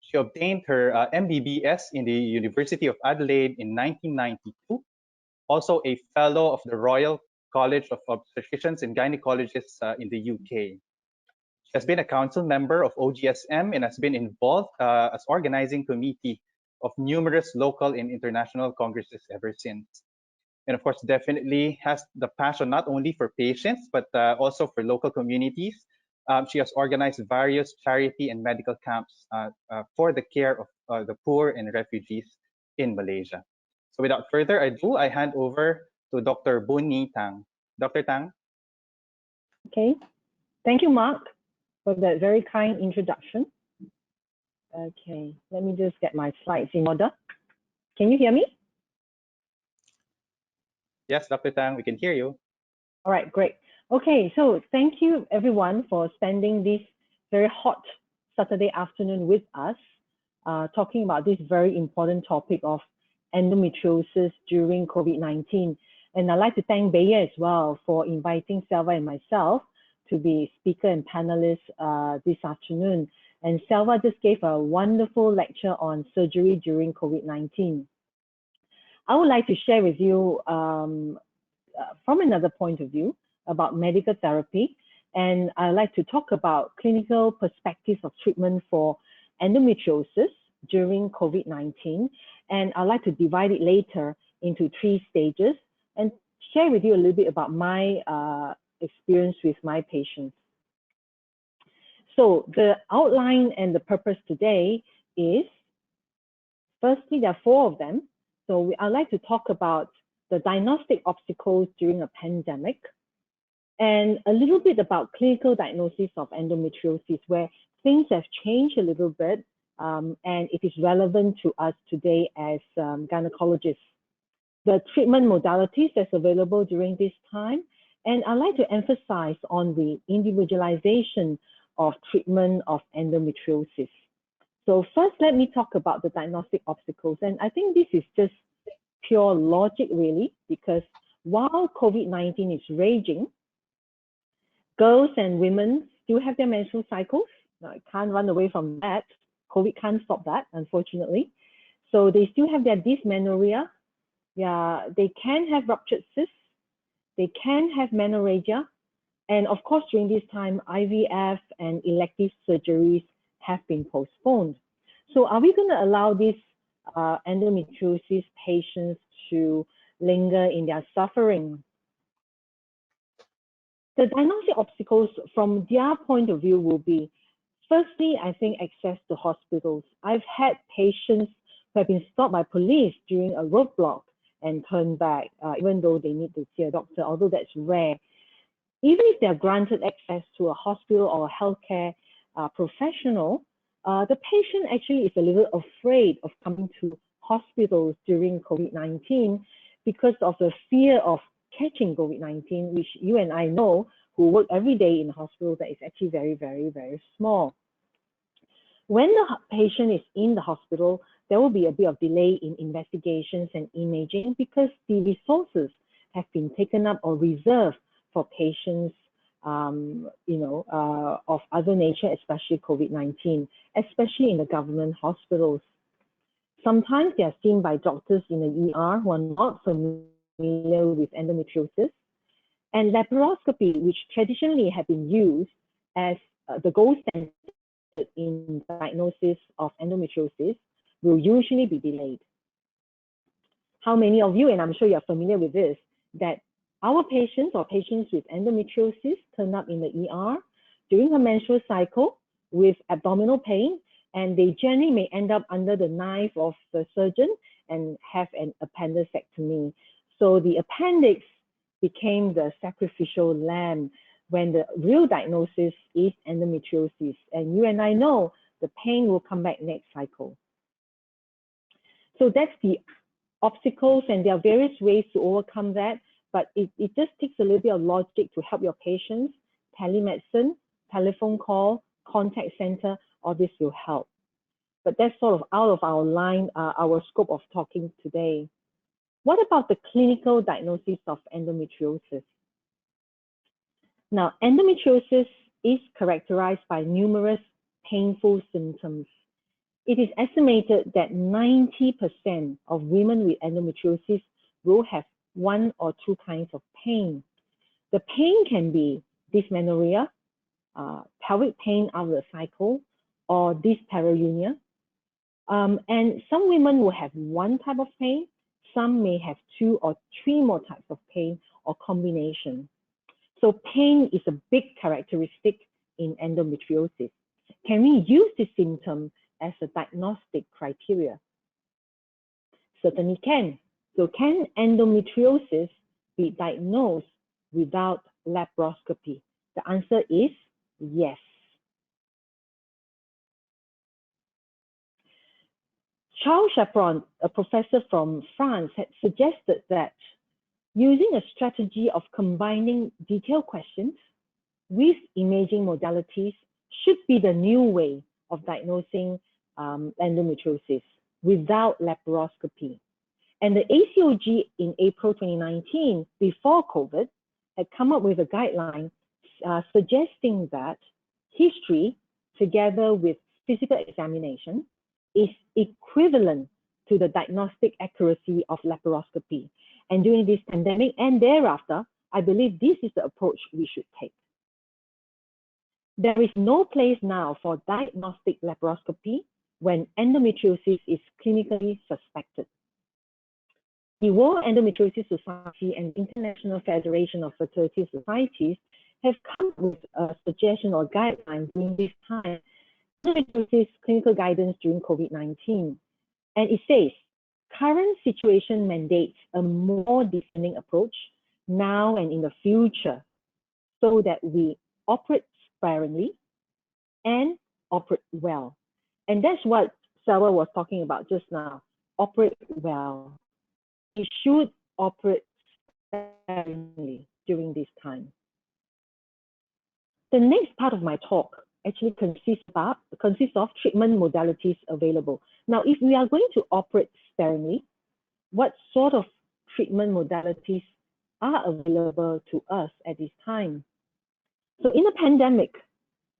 She obtained her MBBS in the University of Adelaide in 1992, also a fellow of the Royal College of Obstetricians and Gynecologists in the UK. She has been a council member of OGSM and has been involved as organizing committee of numerous local and international congresses ever since. And of course, definitely has the passion not only for patients, but also for local communities. She has organized various charity and medical camps for the care of the poor and refugees in Malaysia. So without further ado, I hand over to Dr. Buni Tang. Dr. Tang? Okay, thank you, Mark, for that very kind introduction. Okay, let me just get my slides in order. Can you hear me? Yes, Dr. Tang, we can hear you. All right, great. Okay, so thank you everyone for spending this very hot Saturday afternoon with us, talking about this very important topic of endometriosis during COVID-19. And I'd like to thank Bayer as well for inviting Selva and myself to be speaker and panelists this afternoon. And Selva just gave a wonderful lecture on surgery during COVID-19. I would like to share with you from another point of view about medical therapy. And I'd like to talk about clinical perspectives of treatment for endometriosis during COVID-19. And I'd like to divide it later into 3 stages and share with you a little bit about my experience with my patients. So the outline and the purpose today is, firstly, there are 4 of them. So I'd like to talk about the diagnostic obstacles during a pandemic, and a little bit about clinical diagnosis of endometriosis, where things have changed a little bit, and it is relevant to us today as gynecologists. The treatment modalities that's available during this time, and I'd like to emphasize on the individualization of treatment of endometriosis. So first, let me talk about the diagnostic obstacles. And I think this is just pure logic, really, because while COVID-19 is raging, girls and women still have their menstrual cycles. Now, I can't run away from that. COVID can't stop that, unfortunately. So they still have their dysmenorrhea. Yeah, they can have ruptured cysts. They can have menorrhagia. And of course, during this time, IVF and elective surgeries have been postponed. So are we going to allow these endometriosis patients to linger in their suffering? The diagnostic obstacles from their point of view will be, firstly, I think access to hospitals. I've had patients who have been stopped by police during a roadblock and turned back, even though they need to see a doctor, although that's rare. Even if they're granted access to a hospital or a healthcare professional, the patient actually is a little afraid of coming to hospitals during COVID-19 because of the fear of catching COVID-19, which you and I know, who work every day in hospitals, that is actually very, very, very small. When the patient is in the hospital, there will be a bit of delay in investigations and imaging because the resources have been taken up or reserved for patients of other nature, especially COVID-19, especially in the government hospitals. Sometimes they are seen by doctors in the ER who are not familiar with endometriosis. And laparoscopy, which traditionally have been used as the gold standard in diagnosis of endometriosis, will usually be delayed. How many of you, and I'm sure you're familiar with this, that our patients or patients with endometriosis turn up in the ER during a menstrual cycle with abdominal pain, and they generally may end up under the knife of the surgeon and have an appendectomy. So the appendix became the sacrificial lamb when the real diagnosis is endometriosis. And you and I know the pain will come back next cycle. So that's the obstacles, and there are various ways to overcome that. But it just takes a little bit of logic to help your patients. Telemedicine, telephone call, contact center, all this will help. But that's sort of out of our line, our scope of talking today. What about the clinical diagnosis of endometriosis? Now, endometriosis is characterized by numerous painful symptoms. It is estimated that 90% of women with endometriosis will have 1 or 2 kinds of pain. The pain can be dysmenorrhea, pelvic pain out of the cycle, or dyspareunia. And some women will have 1 type of pain. Some may have 2 or 3 more types of pain or combination. So pain is a big characteristic in endometriosis. Can we use this symptom as a diagnostic criteria? Certainly can. So can endometriosis be diagnosed without laparoscopy? The answer is yes. Charles Chaperon, a professor from France, had suggested that using a strategy of combining detailed questions with imaging modalities should be the new way of diagnosing endometriosis without laparoscopy. And the ACOG in April 2019, before COVID, had come up with a guideline suggesting that history, together with physical examination, is equivalent to the diagnostic accuracy of laparoscopy. And during this pandemic and thereafter, I believe this is the approach we should take. There is no place now for diagnostic laparoscopy when endometriosis is clinically suspected. The World Endometriosis Society and International Federation of Fertility Societies have come up with a suggestion or guideline during this time, endometriosis clinical guidance during COVID-19. And it says, current situation mandates a more discerning approach now and in the future so that we operate sparingly and operate well. And that's what Selva was talking about just now, operate well. We should operate sparingly during this time. The next part of my talk actually consists of treatment modalities available. Now, if we are going to operate sparingly, what sort of treatment modalities are available to us at this time? So in a pandemic,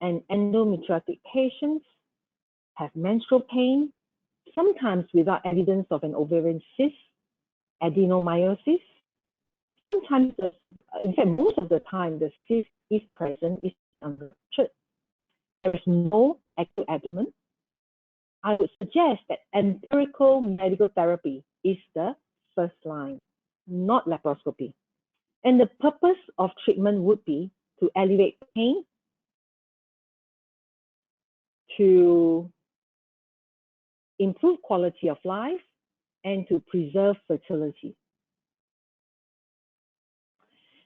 and endometriotic patients have menstrual pain, sometimes without evidence of an ovarian cyst, adenomyosis. Sometimes, in fact, most of the time, the cyst is present, is unruptured. There is no active abdomen. I would suggest that empirical medical therapy is the first line, not laparoscopy. And the purpose of treatment would be to alleviate pain, to improve quality of life, and to preserve fertility.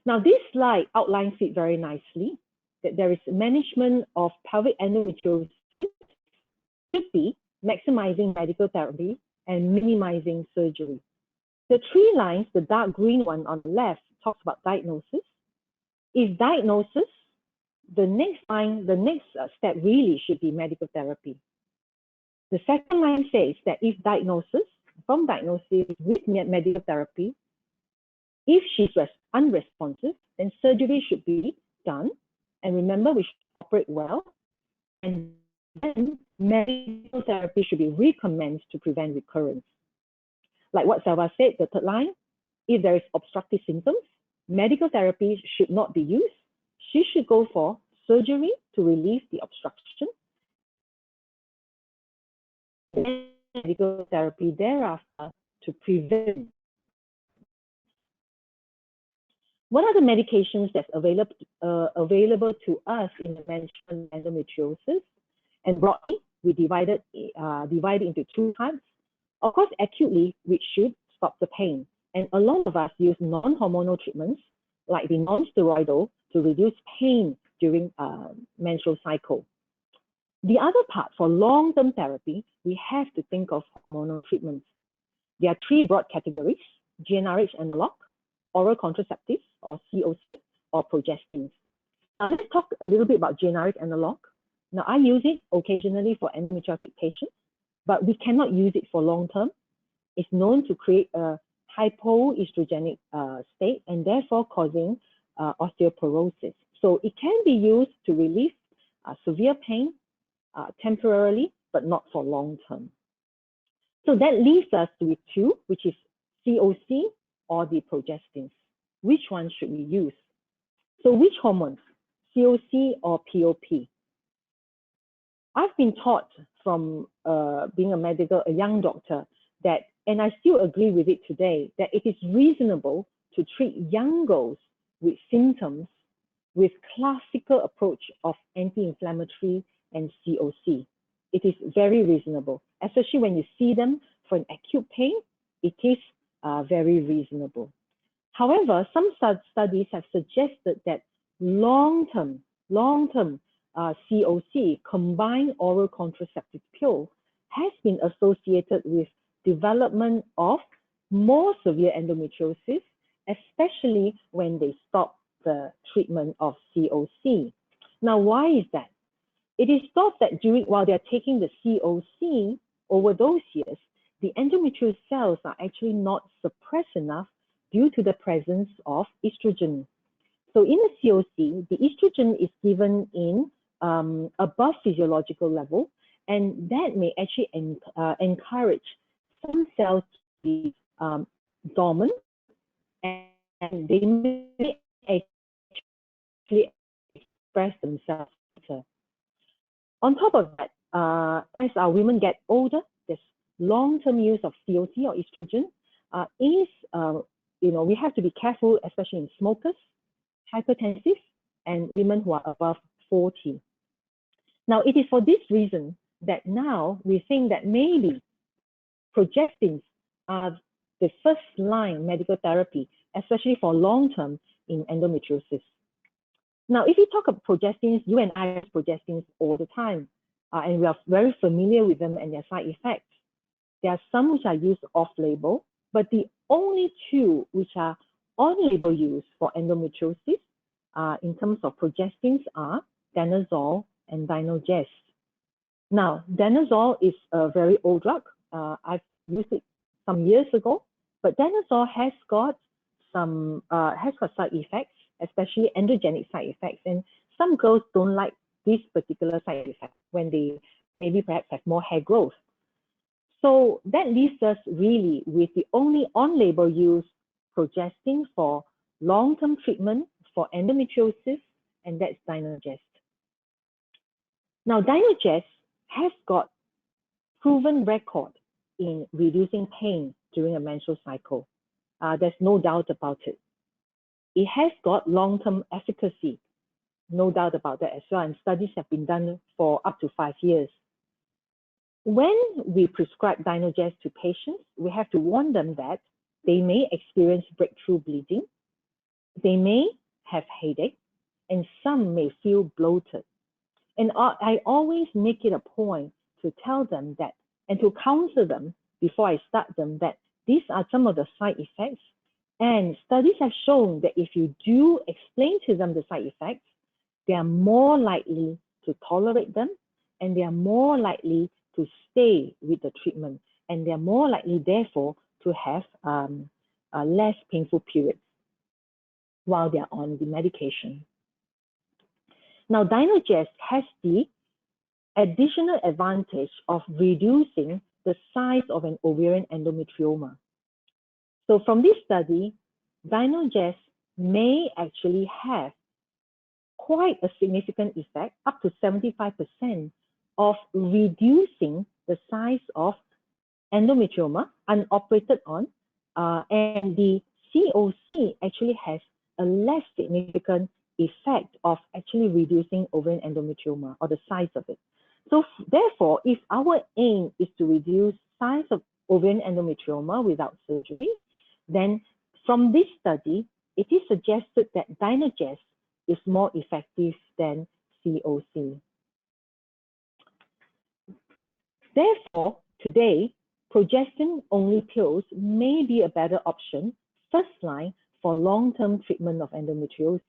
Now, this slide outlines it very nicely, that there is management of pelvic endometriosis should be maximizing medical therapy and minimizing surgery. The three lines, the dark green one on the left, talks about diagnosis. If diagnosis, the next line, the next step really should be medical therapy. The second line says that if diagnosis, from diagnosis with medical therapy, if she's unresponsive, then surgery should be done. And remember, we should operate well. And then medical therapy should be recommenced to prevent recurrence. Like what Selva said, the third line, if there is obstructive symptoms, medical therapy should not be used. She should go for surgery to relieve the obstruction. And medical therapy thereafter to prevent. What are the medications that's available to us in the management of endometriosis? And broadly, we divide it into two types. Of course, acutely, which should stop the pain. And a lot of us use non-hormonal treatments, like the non-steroidal, to reduce pain during menstrual cycle. The other part, for long-term therapy, we have to think of hormonal treatments. There are three broad categories: generic analog, oral contraceptives, or COC, or progestins. Now, let's talk a little bit about generic analog. Now, I use it occasionally for endometriotic patients, but we cannot use it for long term. It's known to create a hypoestrogenic state and therefore causing osteoporosis. So it can be used to relieve severe pain temporarily, but not for long term. So that leaves us with two, which is COC or the progestins. Which one should we use? So which hormones, COC or POP? I've been taught from being a young doctor that, and I still agree with it today, that it is reasonable to treat young girls with symptoms with classical approach of anti-inflammatory and COC. It is very reasonable, especially when you see them for an acute pain. It is very reasonable. However, some studies have suggested that long-term COC, combined oral contraceptive pill, has been associated with development of more severe endometriosis, especially when they stop the treatment of COC. Now, why is that? It is thought that while they're taking the COC over those years, the endometrial cells are actually not suppressed enough due to the presence of estrogen. So in the COC, the estrogen is given in above physiological level, and that may actually encourage some cells to be dormant, and they may actually express themselves better. On top of that, as our women get older, this long-term use of COC or estrogen we have to be careful, especially in smokers, hypertensive, and women who are above 40. Now, it is for this reason that now we think that maybe progestins are the first line medical therapy, especially for long-term in endometriosis. Now, if you talk about progestins, you and I use progestins all the time, and we are very familiar with them and their side effects. There are some which are used off-label, but the only two which are on-label use for endometriosis in terms of progestins are danazol and Dynogest. Now, danazol is a very old drug. I've used it some years ago, but danazol has got some side effects, especially androgenic side effects, and some girls don't like this particular side effect when they maybe perhaps have more hair growth. So that leaves us really with the only on-label use progestin for long-term treatment for endometriosis, and that's Dynogest. Now, Dynogest has got proven record in reducing pain during a menstrual cycle. There's no doubt about it. It has got long-term efficacy, no doubt about that as well, and studies have been done for up to 5 years. When we prescribe Dynogest to patients, we have to warn them that they may experience breakthrough bleeding, they may have headache, and some may feel bloated. And I always make it a point to tell them that, and to counsel them before I start them, that these are some of the side effects. And studies have shown that if you do explain to them the side effects, they are more likely to tolerate them, and they are more likely to stay with the treatment, and they're more likely, therefore, to have less painful periods while they're on the medication. Now, Dynogest has the additional advantage of reducing the size of an ovarian endometrioma. So from this study, Dynogest may actually have quite a significant effect, up to 75%, of reducing the size of endometrioma unoperated on, and the COC actually has a less significant effect of actually reducing ovarian endometrioma or the size of it. So therefore, if our aim is to reduce size of ovarian endometrioma without surgery, then from this study, it is suggested that Dynogest is more effective than COC. Therefore, today, progestin-only pills may be a better option, first line, for long-term treatment of endometriosis.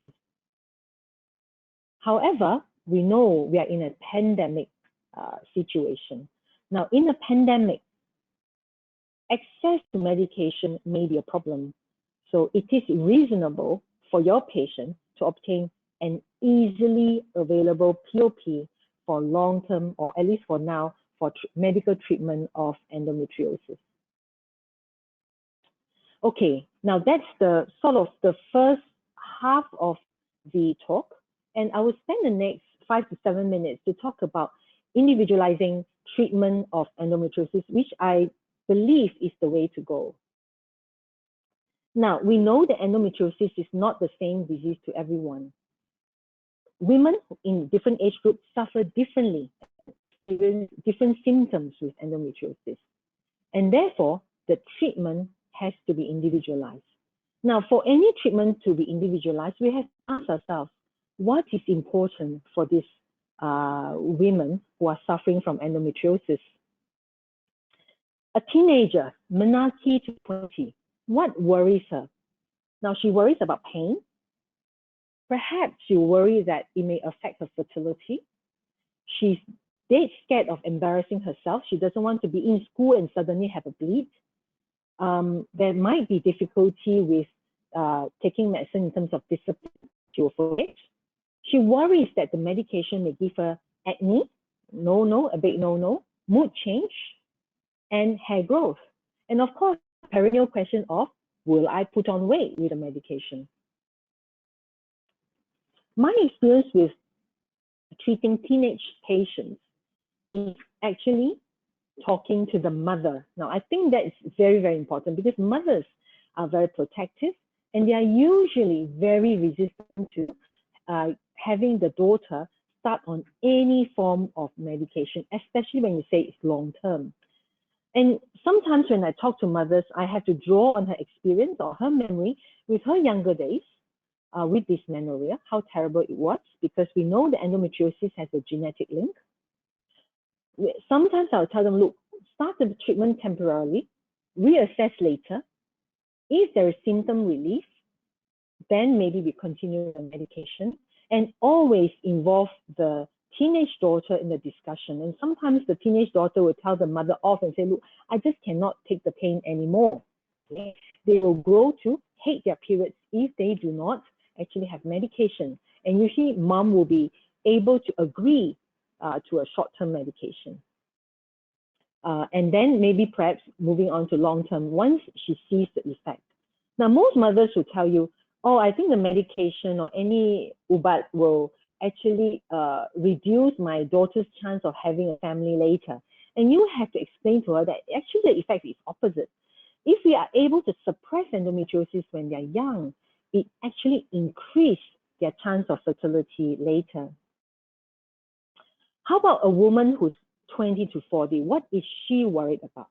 However, we know we are in a pandemic situation. Now, in a pandemic, access to medication may be a problem. So it is reasonable for your patient to obtain an easily available POP for long-term, or at least for now, for medical treatment of endometriosis. Okay, now that's the sort of the first half of the talk, and I will spend the next 5 to 7 minutes to talk about individualizing treatment of endometriosis, which I believe is the way to go. Now, we know that endometriosis is not the same disease to everyone. Women in different age groups suffer differently, experience different symptoms with endometriosis, and therefore the treatment has to be individualized. Now, for any treatment to be individualized, we have to ask ourselves, what is important for these women who are suffering from endometriosis? A teenager, Menarche to 20, what worries her? Now, she worries about pain. Perhaps she worries that it may affect her fertility. She's dead scared of embarrassing herself. She doesn't want to be in school and suddenly have a bleed. There might be difficulty with taking medicine in terms of discipline. She will forget. She worries that the medication may give her acne, a big no, mood change, and hair growth. And of course, perennial question of, will I put on weight with the medication? My experience with treating teenage patients is actually talking to the mother. Now, I think that is very, very important because mothers are very protective and they are usually very resistant to having the daughter start on any form of medication, especially when you say it's long-term. And sometimes when I talk to mothers, I have to draw on her experience or her memory with her younger days with dysmenorrhea, how terrible it was, because we know that endometriosis has a genetic link. Sometimes I'll tell them, look, start the treatment temporarily, reassess later. If there is symptom relief, then maybe we continue the medication, and always involve the teenage daughter in the discussion. And sometimes the teenage daughter will tell the mother off and say, look, I just cannot take the pain anymore. Okay? They will grow to hate their periods if they do not actually have medication. And usually mom will be able to agree to a short-term medication. And then maybe perhaps moving on to long-term once she sees the effect. Now, most mothers will tell you, oh, I think the medication or any ubat will actually reduce my daughter's chance of having a family later. And you have to explain to her that actually the effect is opposite. If we are able to suppress endometriosis when they're young, it actually increases their chance of fertility later. How about a woman who's 20 to 40? What is she worried about?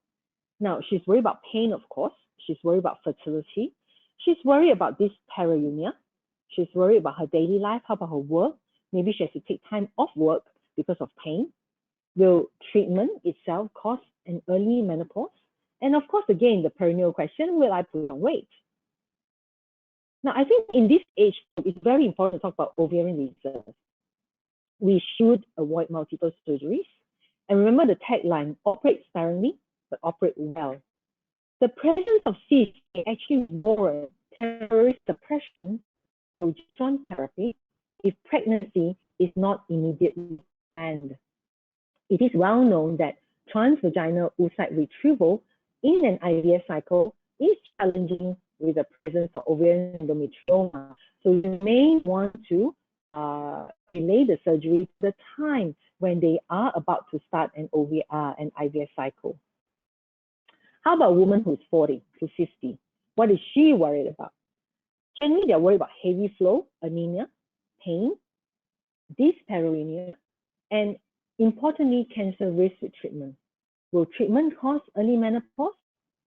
Now, she's worried about pain, of course. She's worried about fertility. She's worried about dyspareunia. She's worried about her daily life. How about her work? Maybe she has to take time off work because of pain. Will treatment itself cause an early menopause? And of course, again, the perennial question, will I put on weight? Now, I think in this age, it's very important to talk about ovarian reserve. We should avoid multiple surgeries. And remember the tagline, operate sparingly, but operate well. The presence of cysts may actually warrant temporary suppression of progesterone therapy if pregnancy is not immediately planned. It is well known that transvaginal oocyte retrieval in an IVF cycle is challenging with the presence of ovarian endometrioma. So you may want to delay the surgery to the time when they are about to start an IVF cycle. How about a woman who's 40 to 50? What is she worried about? Generally, they're worried about heavy flow, anemia, pain, dyspareunia, and importantly, cancer risk with treatment. Will treatment cause early menopause?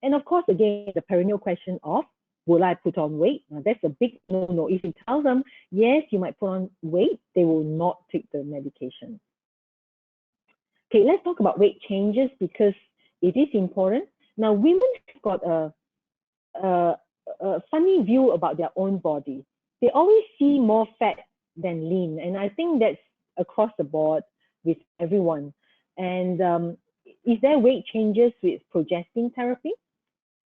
And of course, again, the perennial question of, will I put on weight? Now, that's a big no-no. If you tell them, yes, you might put on weight, they will not take the medication. Okay, let's talk about weight changes because it is important. Now, women have got a funny view about their own body. They always see more fat than lean, and I think that's across the board with everyone. And is there weight changes with progestin therapy?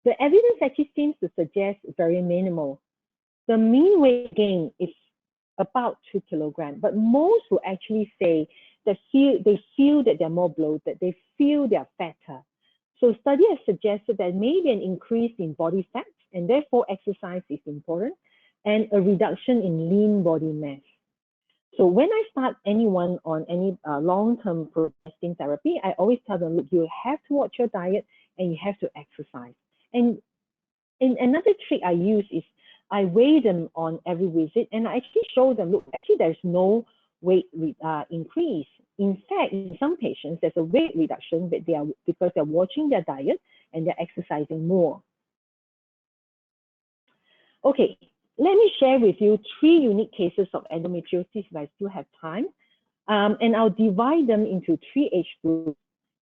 The evidence actually seems to suggest very minimal. The mean weight gain is about 2 kilograms, but most will actually say that they feel that they're more bloated, they feel they're fatter. So study has suggested that maybe an increase in body fat, and therefore exercise is important, and a reduction in lean body mass. So when I start anyone on any long-term progestin therapy, I always tell them, look, you have to watch your diet and you have to exercise. And another trick I use is I weigh them on every visit, and I actually show them, look, actually there's no weight increase. In fact, in some patients, there's a weight reduction, but because they're watching their diet and they're exercising more. Okay, let me share with you 3 unique cases of endometriosis if I still have time. And I'll divide them into 3 age groups.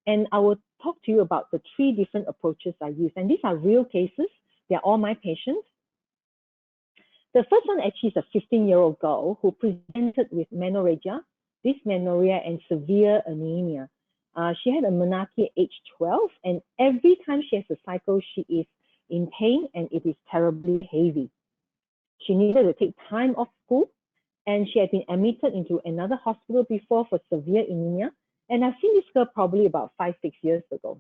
And I will talk to you about the 3 different approaches I use. And these are real cases. They're all my patients. The first one actually is a 15-year-old girl who presented with menorrhagia, dysmenorrhea, and severe anemia. She had a menarche at age 12, and every time she has a cycle, she is in pain, and it is terribly heavy. She needed to take time off school, and she had been admitted into another hospital before for severe anemia. And I've seen this girl probably about 5-6 years ago.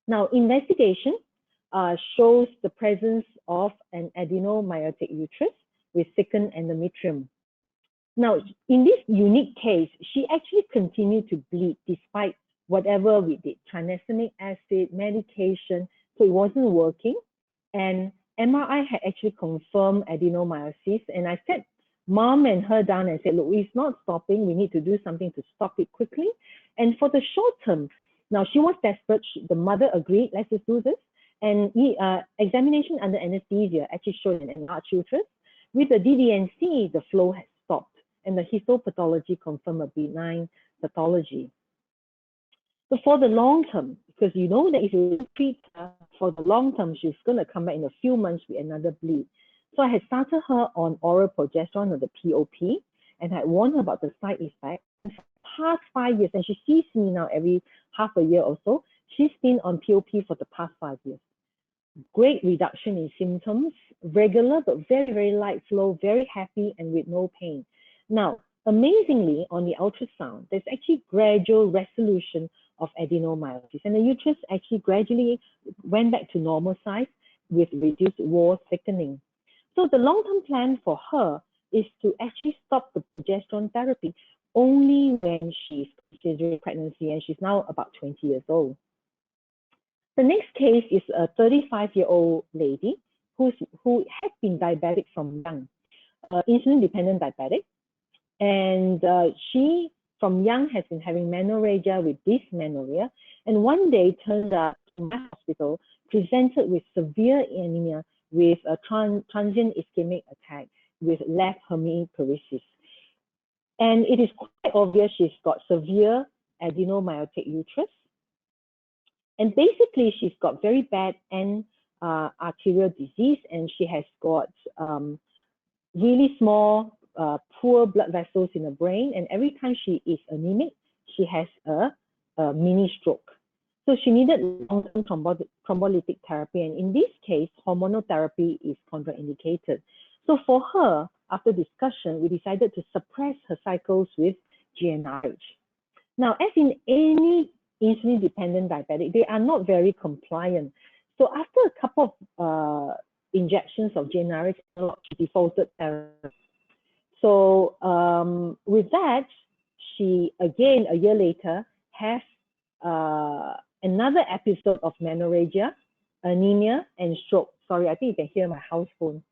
Now, investigation shows the presence of an adenomyotic uterus with thickened endometrium. Now, in this unique case, she actually continued to bleed despite whatever we did, tranexamic acid, medication, so it wasn't working. And MRI had actually confirmed adenomyosis. And I sat mom and her down and said, look, it's not stopping. We need to do something to stop it quickly. And for the short term, now she was desperate. The mother agreed, let's just do this. And examination under anesthesia actually showed an enlarged uterus. With the DDNC, the flow has stopped. And the histopathology confirmed a benign pathology. But for the long term, because you know that if you treat her for the long term, she's going to come back in a few months with another bleed. So I had started her on oral progesterone or the POP, and I warned her about the side effects. For the past 5 years, and she sees me now every half a year or so, she's been on POP for the past 5 years. Great reduction in symptoms, regular but very, very light flow, very happy and with no pain. Now, amazingly, on the ultrasound, there's actually gradual resolution of adenomyosis, and the uterus actually gradually went back to normal size with reduced wall thickening. So the long-term plan for her is to actually stop the progesterone therapy only when she's considering pregnancy, and she's now about 20 years old. The next case is a 35-year-old lady who has been diabetic from young, insulin-dependent diabetic. And she, from young, has been having menorrhagia with dysmenorrhea. And one day turned up to my hospital, presented with severe anemia with a transient ischemic attack with left hemiparesis. And it is quite obvious she's got severe adenomyotic uterus. And basically, she's got very bad end arterial disease, and she has got really small, poor blood vessels in the brain. And every time she is anemic, she has a mini stroke. So she needed long-term thrombolytic therapy. And in this case, hormonal therapy is contraindicated. So for her, after discussion, we decided to suppress her cycles with GnRH. Now, as in any insulin-dependent diabetic, they are not very compliant. So after a couple of injections of GnRH, she defaulted therapy. So with that, she, again, a year later, has another episode of menorrhagia, anemia, and stroke. Sorry, I think you can hear my house phone.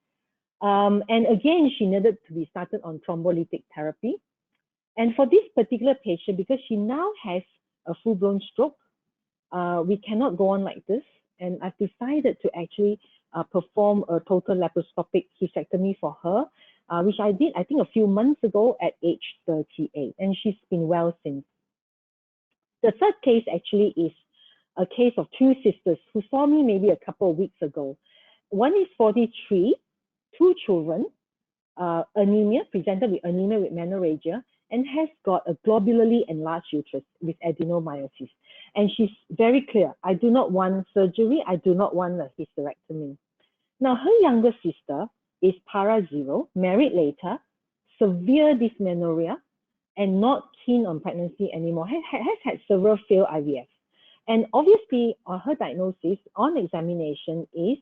And again, she needed to be started on thrombolytic therapy. And for this particular patient, because she now has a full-blown stroke, we cannot go on like this. And I've decided to actually perform a total laparoscopic hysterectomy for her, which I did, I think, a few months ago at age 38. And she's been well since. The third case actually is a case of 2 sisters who saw me maybe a couple of weeks ago. One is 43, 2 children, anemia, presented with anemia with menorrhagia, and has got a globularly enlarged uterus with adenomyosis. And she's very clear, I do not want surgery, I do not want a hysterectomy. Now, her younger sister is para-0, married later, severe dysmenorrhea, and not keen on pregnancy anymore, has had several failed IVF. And obviously, her diagnosis on examination is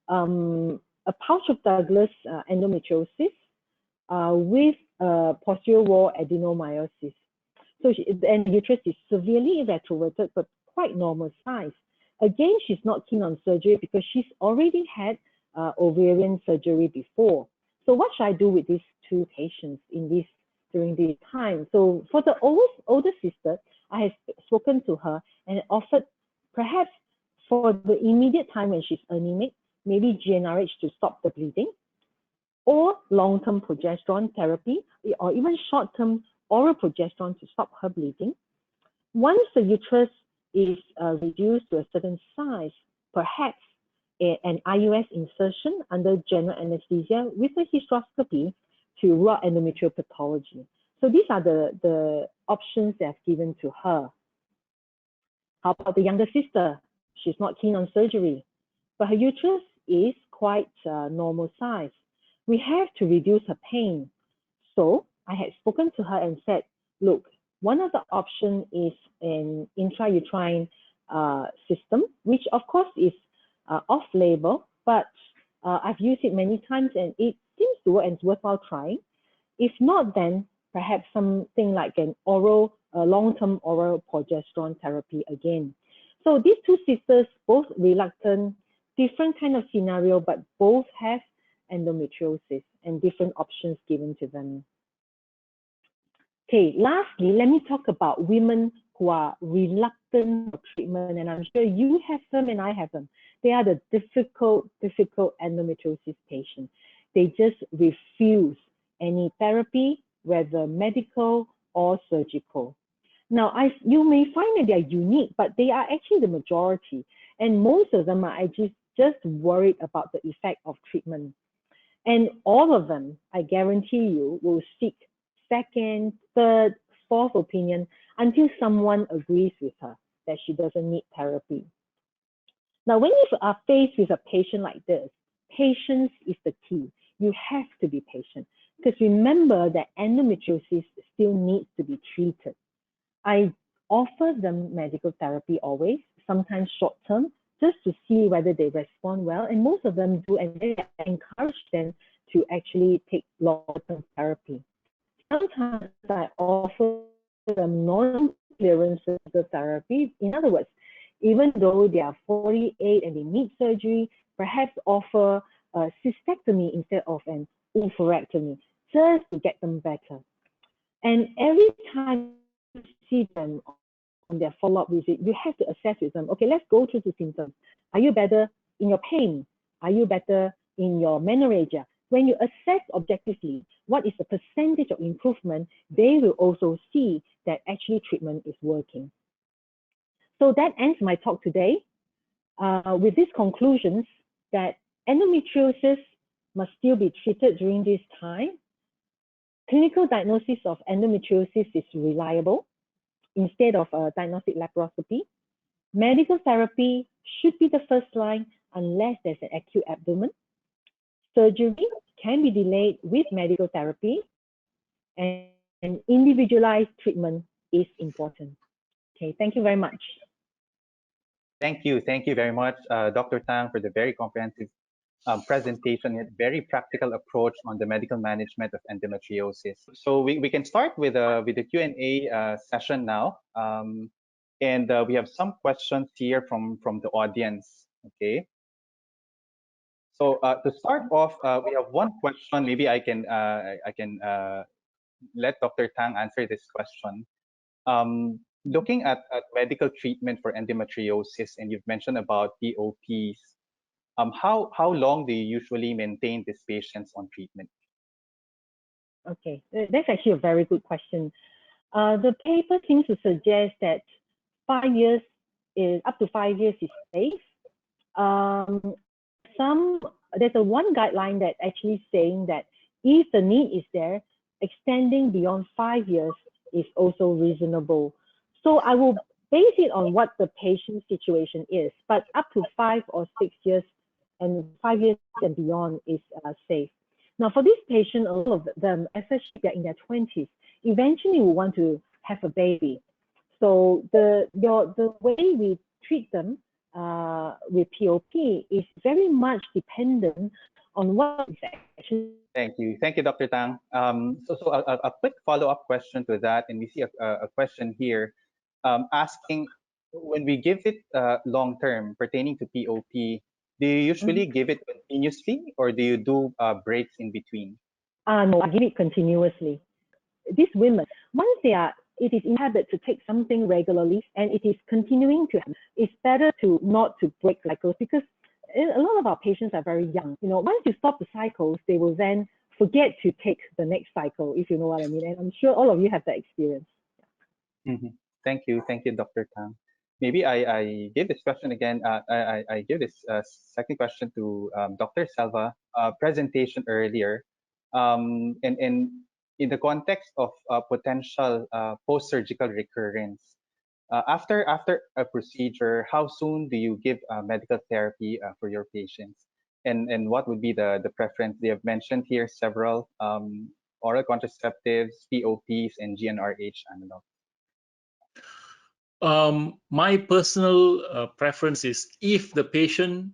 a pouch of Douglas endometriosis with posterior wall adenomyosis. So and the uterus is severely retroverted, but quite normal size. Again, she's not keen on surgery because she's already had ovarian surgery before. So what should I do with these 2 patients during this time? So for the older sister, I have spoken to her and offered, perhaps for the immediate time when she's anemic, maybe GnRH to stop the bleeding, or long-term progesterone therapy, or even short-term oral progesterone to stop her bleeding. Once the uterus is reduced to a certain size, perhaps an IUS insertion under general anesthesia with a hysteroscopy to rule out endometrial pathology. So these are the options that I've given to her. How about the younger sister? She's not keen on surgery, but her uterus is quite normal size. We have to reduce her pain. So I had spoken to her and said, look, one of the options is an intrauterine system, which of course is off-label, but I've used it many times and it seems to work and it's worthwhile trying. If not, then perhaps something like an oral, long-term oral progesterone therapy again. So these two sisters, both reluctant, different kind of scenario, but both have endometriosis and different options given to them. Okay, lastly, let me talk about women who are reluctant for treatment, and I'm sure you have them and I have them. They are the difficult endometriosis patients. They just refuse any therapy, whether medical or surgical. Now, you may find that they are unique, but they are actually the majority, and most of them are actually just worried about the effect of treatment. And all of them, I guarantee you, will seek second, third, fourth opinion until someone agrees with her that she doesn't need therapy. Now, when you are faced with a patient like this, patience is the key. You have to be patient because remember that endometriosis still needs to be treated. I offer them medical therapy always, sometimes short term, just to see whether they respond well. And most of them do, and I encourage them to actually take long-term therapy. Sometimes I offer them non-clearance therapy. In other words, even though they are 48 and they need surgery, perhaps offer a cystectomy instead of an oophorectomy, just to get them better. And every time you see them on their follow-up visit, you have to assess with them, okay, let's go through the symptoms. Are you better in your pain? Are you better in your menorrhagia? When you assess objectively what is the percentage of improvement, they will also see that actually treatment is working. So that ends my talk today with these conclusions that endometriosis must still be treated during this time. Clinical diagnosis of endometriosis is reliable instead of a diagnostic laparoscopy. Medical therapy should be the first line unless there's an acute abdomen. Surgery can be delayed with medical therapy, and individualized treatment is important. Okay, thank you very much. Thank you very much, Dr. Tang, for the very comprehensive presentation and very practical approach on the medical management of endometriosis. So we can start with the Q&A session now, and we have some questions here from the audience. Okay. So to start off, we have one question. Maybe I can let Dr. Tang answer this question. Looking at medical treatment for endometriosis, and you've mentioned about POPs, how long do you usually maintain these patients on treatment? Okay, that's actually a very good question. The paper seems to suggest that 5 years is up to 5 years is safe. There's one guideline that actually saying that if the need is there, extending beyond 5 years is also reasonable. So I will base it on what the patient's situation is, but up to 5 or 6 years and 5 years and beyond is safe. Now for this patient, a lot of them, especially they're in their 20s, eventually will want to have a baby. So the way we treat them with POP is very much dependent on what is actually. Thank you, Dr. Tang. So a quick follow-up question to that, and we see a question here asking, when we give it long-term pertaining to POP, do you usually give it continuously, or do you do breaks in between? No, I give it continuously. These women, once it is in habit to take something regularly and it is continuing to happen, it's better not to break cycles, because then a lot of our patients are very young. You know, once you stop the cycles, they will then forget to take the next cycle, if you know what I mean. And I'm sure all of you have that experience. Mm-hmm. Thank you, Dr. Tang. Maybe I give this question again. I give this second question to Dr. Selva. Presentation earlier, and in the context of potential post-surgical recurrence. After a procedure, how soon do you give medical therapy for your patients? And what would be the preference? They have mentioned here several oral contraceptives, POPs, and GnRH analogs. My personal preference is if the patient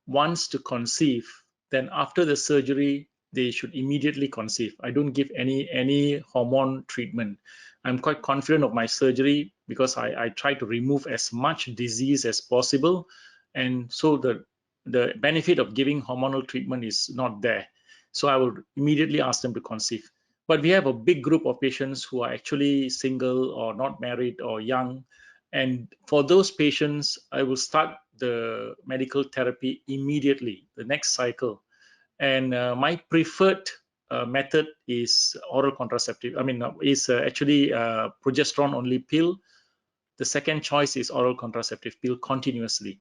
wants to conceive, then after the surgery, they should immediately conceive. I don't give any hormone treatment. I'm quite confident of my surgery because I try to remove as much disease as possible. And so the benefit of giving hormonal treatment is not there. So I will immediately ask them to conceive. But we have a big group of patients who are actually single or not married or young. And for those patients, I will start the medical therapy immediately, the next cycle. And my preferred method is oral contraceptive. I mean, is actually progesterone only pill. The second choice is oral contraceptive pill continuously.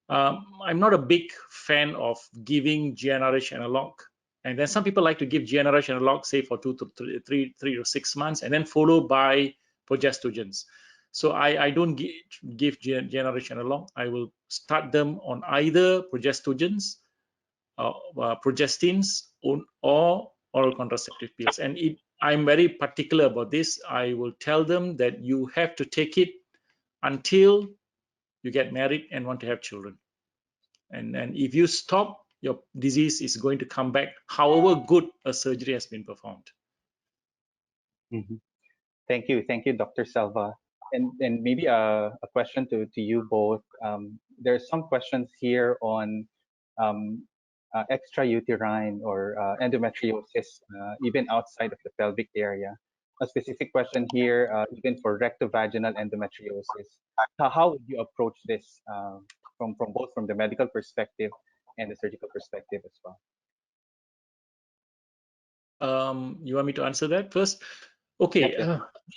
I'm not a big fan of giving GnRH analog. And then some people like to give GnRH analog, say for 2 to 3 to 6 months, and then followed by progestogens. So I don't give GnRH analog. I will start them on either progestogens, progestins, or oral contraceptive pills. And I'm very particular about this. I will tell them that you have to take it until you get married and want to have children. And if you stop, your disease is going to come back, however good a surgery has been performed. Mm-hmm. Thank you, Dr. Selva. And maybe a question to you both. There's some questions here on extrauterine or endometriosis, even outside of the pelvic area. A specific question here, even for rectovaginal endometriosis. How would you approach this from both the medical perspective and the surgical perspective as well? You want me to answer that first? Okay,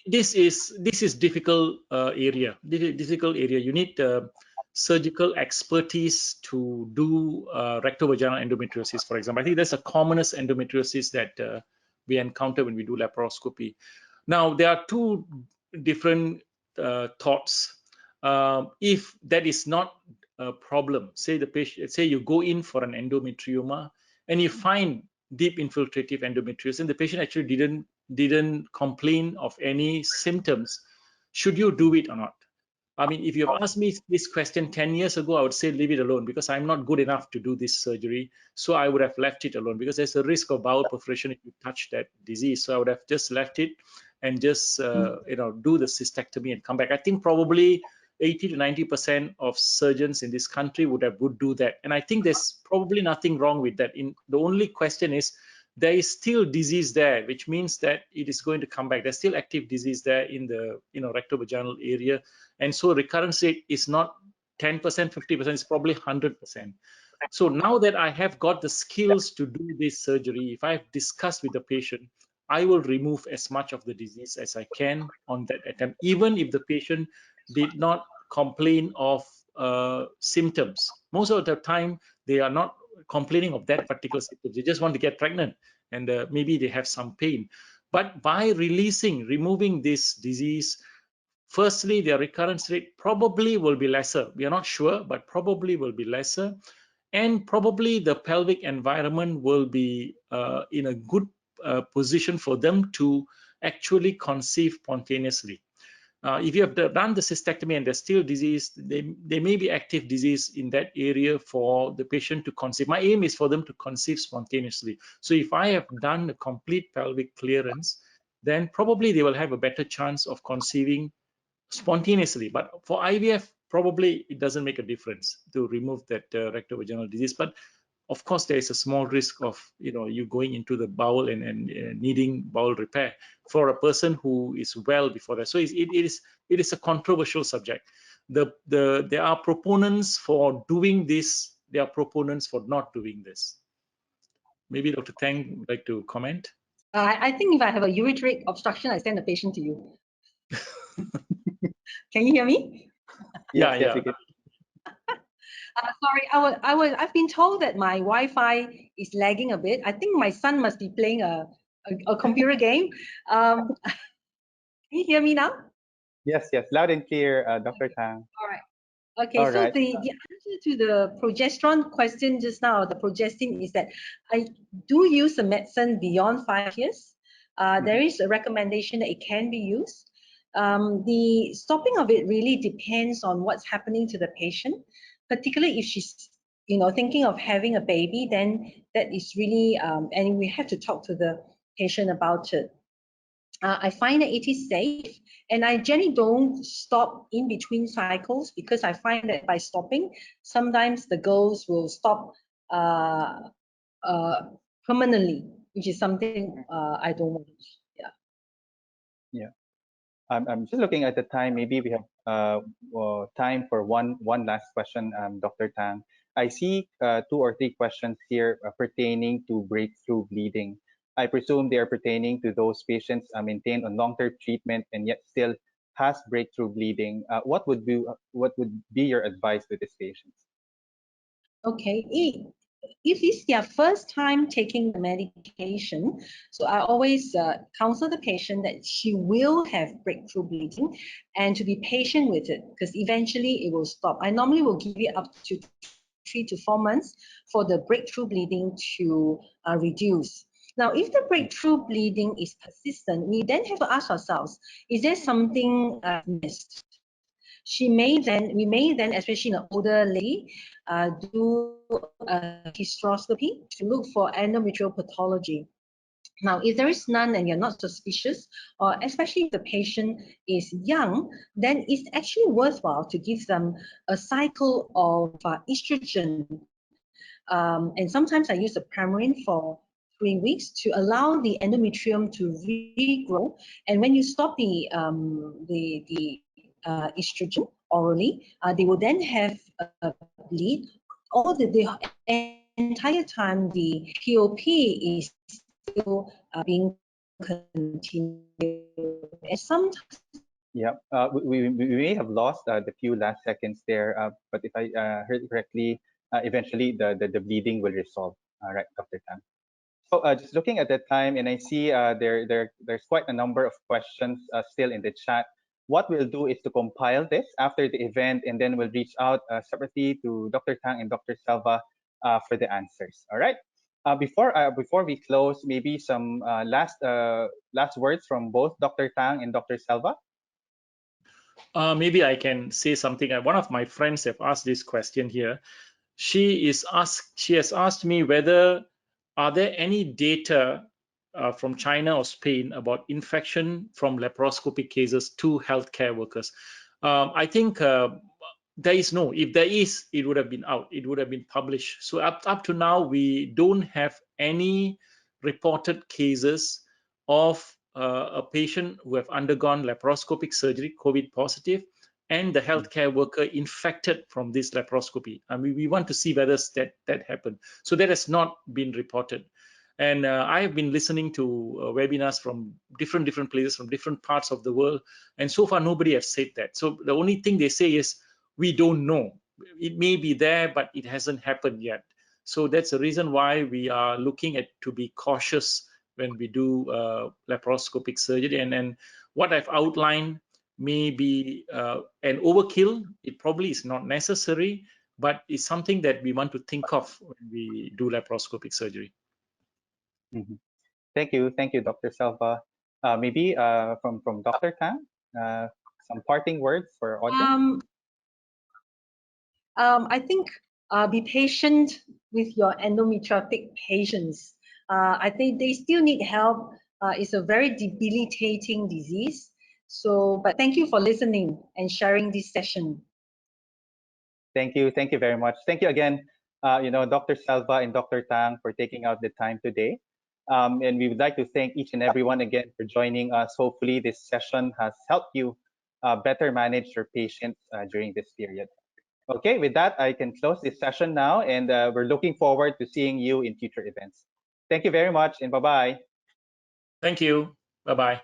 this is difficult area. Difficult area. You need surgical expertise to do rectovaginal endometriosis, for example. I think that's the commonest endometriosis that we encounter when we do laparoscopy. Now, there are two different thoughts. If that is not a problem, say the patient, say you go in for an endometrioma and you find deep infiltrative endometriosis, and the patient actually didn't complain of any symptoms, should you do it or not? I mean, if you have asked me this question 10 years ago, I would say leave it alone because I'm not good enough to do this surgery. So I would have left it alone because there's a risk of bowel perforation if you touch that disease. So I would have just left it and just do the cystectomy and come back. I think probably 80 to 90% of surgeons in this country would do that. And I think there's probably nothing wrong with that. The only question is there is still disease there, which means that it is going to come back. There's still active disease there in the rectovaginal area. And so recurrence rate is not 10%, 50%, it's probably 100%. So now that I have got the skills to do this surgery, if I've discussed with the patient, I will remove as much of the disease as I can on that attempt, even if the patient did not complain of symptoms. Most of the time, they are not complaining of that particular symptom. They just want to get pregnant and maybe they have some pain. But by removing this disease, firstly, their recurrence rate probably will be lesser. We are not sure, but probably will be lesser. And probably the pelvic environment will be in a good position for them to actually conceive spontaneously. If you have done the cystectomy and there's still disease, there may be active disease in that area for the patient to conceive. My aim is for them to conceive spontaneously. So if I have done a complete pelvic clearance, then probably they will have a better chance of conceiving spontaneously. But for IVF, probably it doesn't make a difference to remove that rectovaginal disease. But of course, there is a small risk of you going into the bowel and needing bowel repair for a person who is well before that. So it is a controversial subject. There are proponents for doing this there are proponents for not doing this. Maybe Dr. Tang would like to comment. I think if I have a ureteric obstruction, I send the patient to you. Can you hear me? Yes, Yeah. we can. Sorry, I've been told that my Wi-Fi is lagging a bit. I think my son must be playing a computer game. Can you hear me now? Yes, loud and clear, Dr. Tang. All right. Okay, All so right. the answer to the progesterone question just now, the progestin, is that I do use the medicine beyond 5 years. There is a recommendation that it can be used. The stopping of it really depends on what's happening to the patient, particularly if she's thinking of having a baby, then that is really, and we have to talk to the patient about it. I find that it is safe, and I generally don't stop in between cycles, because I find that by stopping, sometimes the girls will stop permanently, which is something I don't want. Yeah. I'm just looking at the time. Maybe we have time for one last question, Dr. Tang. I see 2 or 3 questions here pertaining to breakthrough bleeding. I presume they are pertaining to those patients maintained on long-term treatment and yet still has breakthrough bleeding. What would be your advice to these patients? Okay, if it's their first time taking the medication, so I always counsel the patient that she will have breakthrough bleeding and to be patient with it, because eventually it will stop. I normally will give it up to 3 to 4 months for the breakthrough bleeding to reduce. Now, if the breakthrough bleeding is persistent, we then have to ask ourselves, is there something missed? We may then, especially in an older lady, do a hysteroscopy to look for endometrial pathology. Now, if there is none and you're not suspicious, or especially if the patient is young, then it's actually worthwhile to give them a cycle of estrogen. And sometimes I use the Premarin for 3 weeks to allow the endometrium to regrow. And when you stop the estrogen orally, they will then have a bleed. All the entire time the POP is still being continued. And sometimes, Yeah, we may have lost the few last seconds there, but if I heard correctly, eventually the bleeding will resolve. All right, Dr. Tan. So just looking at the time, and I see there's quite a number of questions still in the chat. What we'll do is to compile this after the event, and then we'll reach out separately to Dr. Tang and Dr. Selva for the answers. All right. Before we close, maybe some last words from both Dr. Tang and Dr. Selva. Maybe I can say something. One of my friends have asked this question here. She has asked me whether are there any data from China or Spain about infection from laparoscopic cases to healthcare workers. I think there is no. If there is, it would have been out. It would have been published. So up to now, we don't have any reported cases of a patient who have undergone laparoscopic surgery, COVID positive, and the healthcare worker infected from this laparoscopy. I mean, we want to see whether that happened. So that has not been reported. And I have been listening to webinars from different places, from different parts of the world, and so far nobody has said that. So the only thing they say is, we don't know. It may be there, but it hasn't happened yet. So that's the reason why we are looking at to be cautious when we do laparoscopic surgery. And what I've outlined may be an overkill. It probably is not necessary, but it's something that we want to think of when we do laparoscopic surgery. Mm-hmm. Thank you, Dr. Selva. Maybe from Dr. Tang, some parting words for our audience. I think be patient with your endometriotic patients. I think they still need help. It's a very debilitating disease. So, but thank you for listening and sharing this session. Thank you very much. Thank you again, Dr. Selva and Dr. Tang for taking out the time today. And we would like to thank each and everyone again for joining us. Hopefully this session has helped you better manage your patients during this period. Okay, with that, I can close this session now, and we're looking forward to seeing you in future events. Thank you very much, and bye-bye. Thank you. Bye-bye.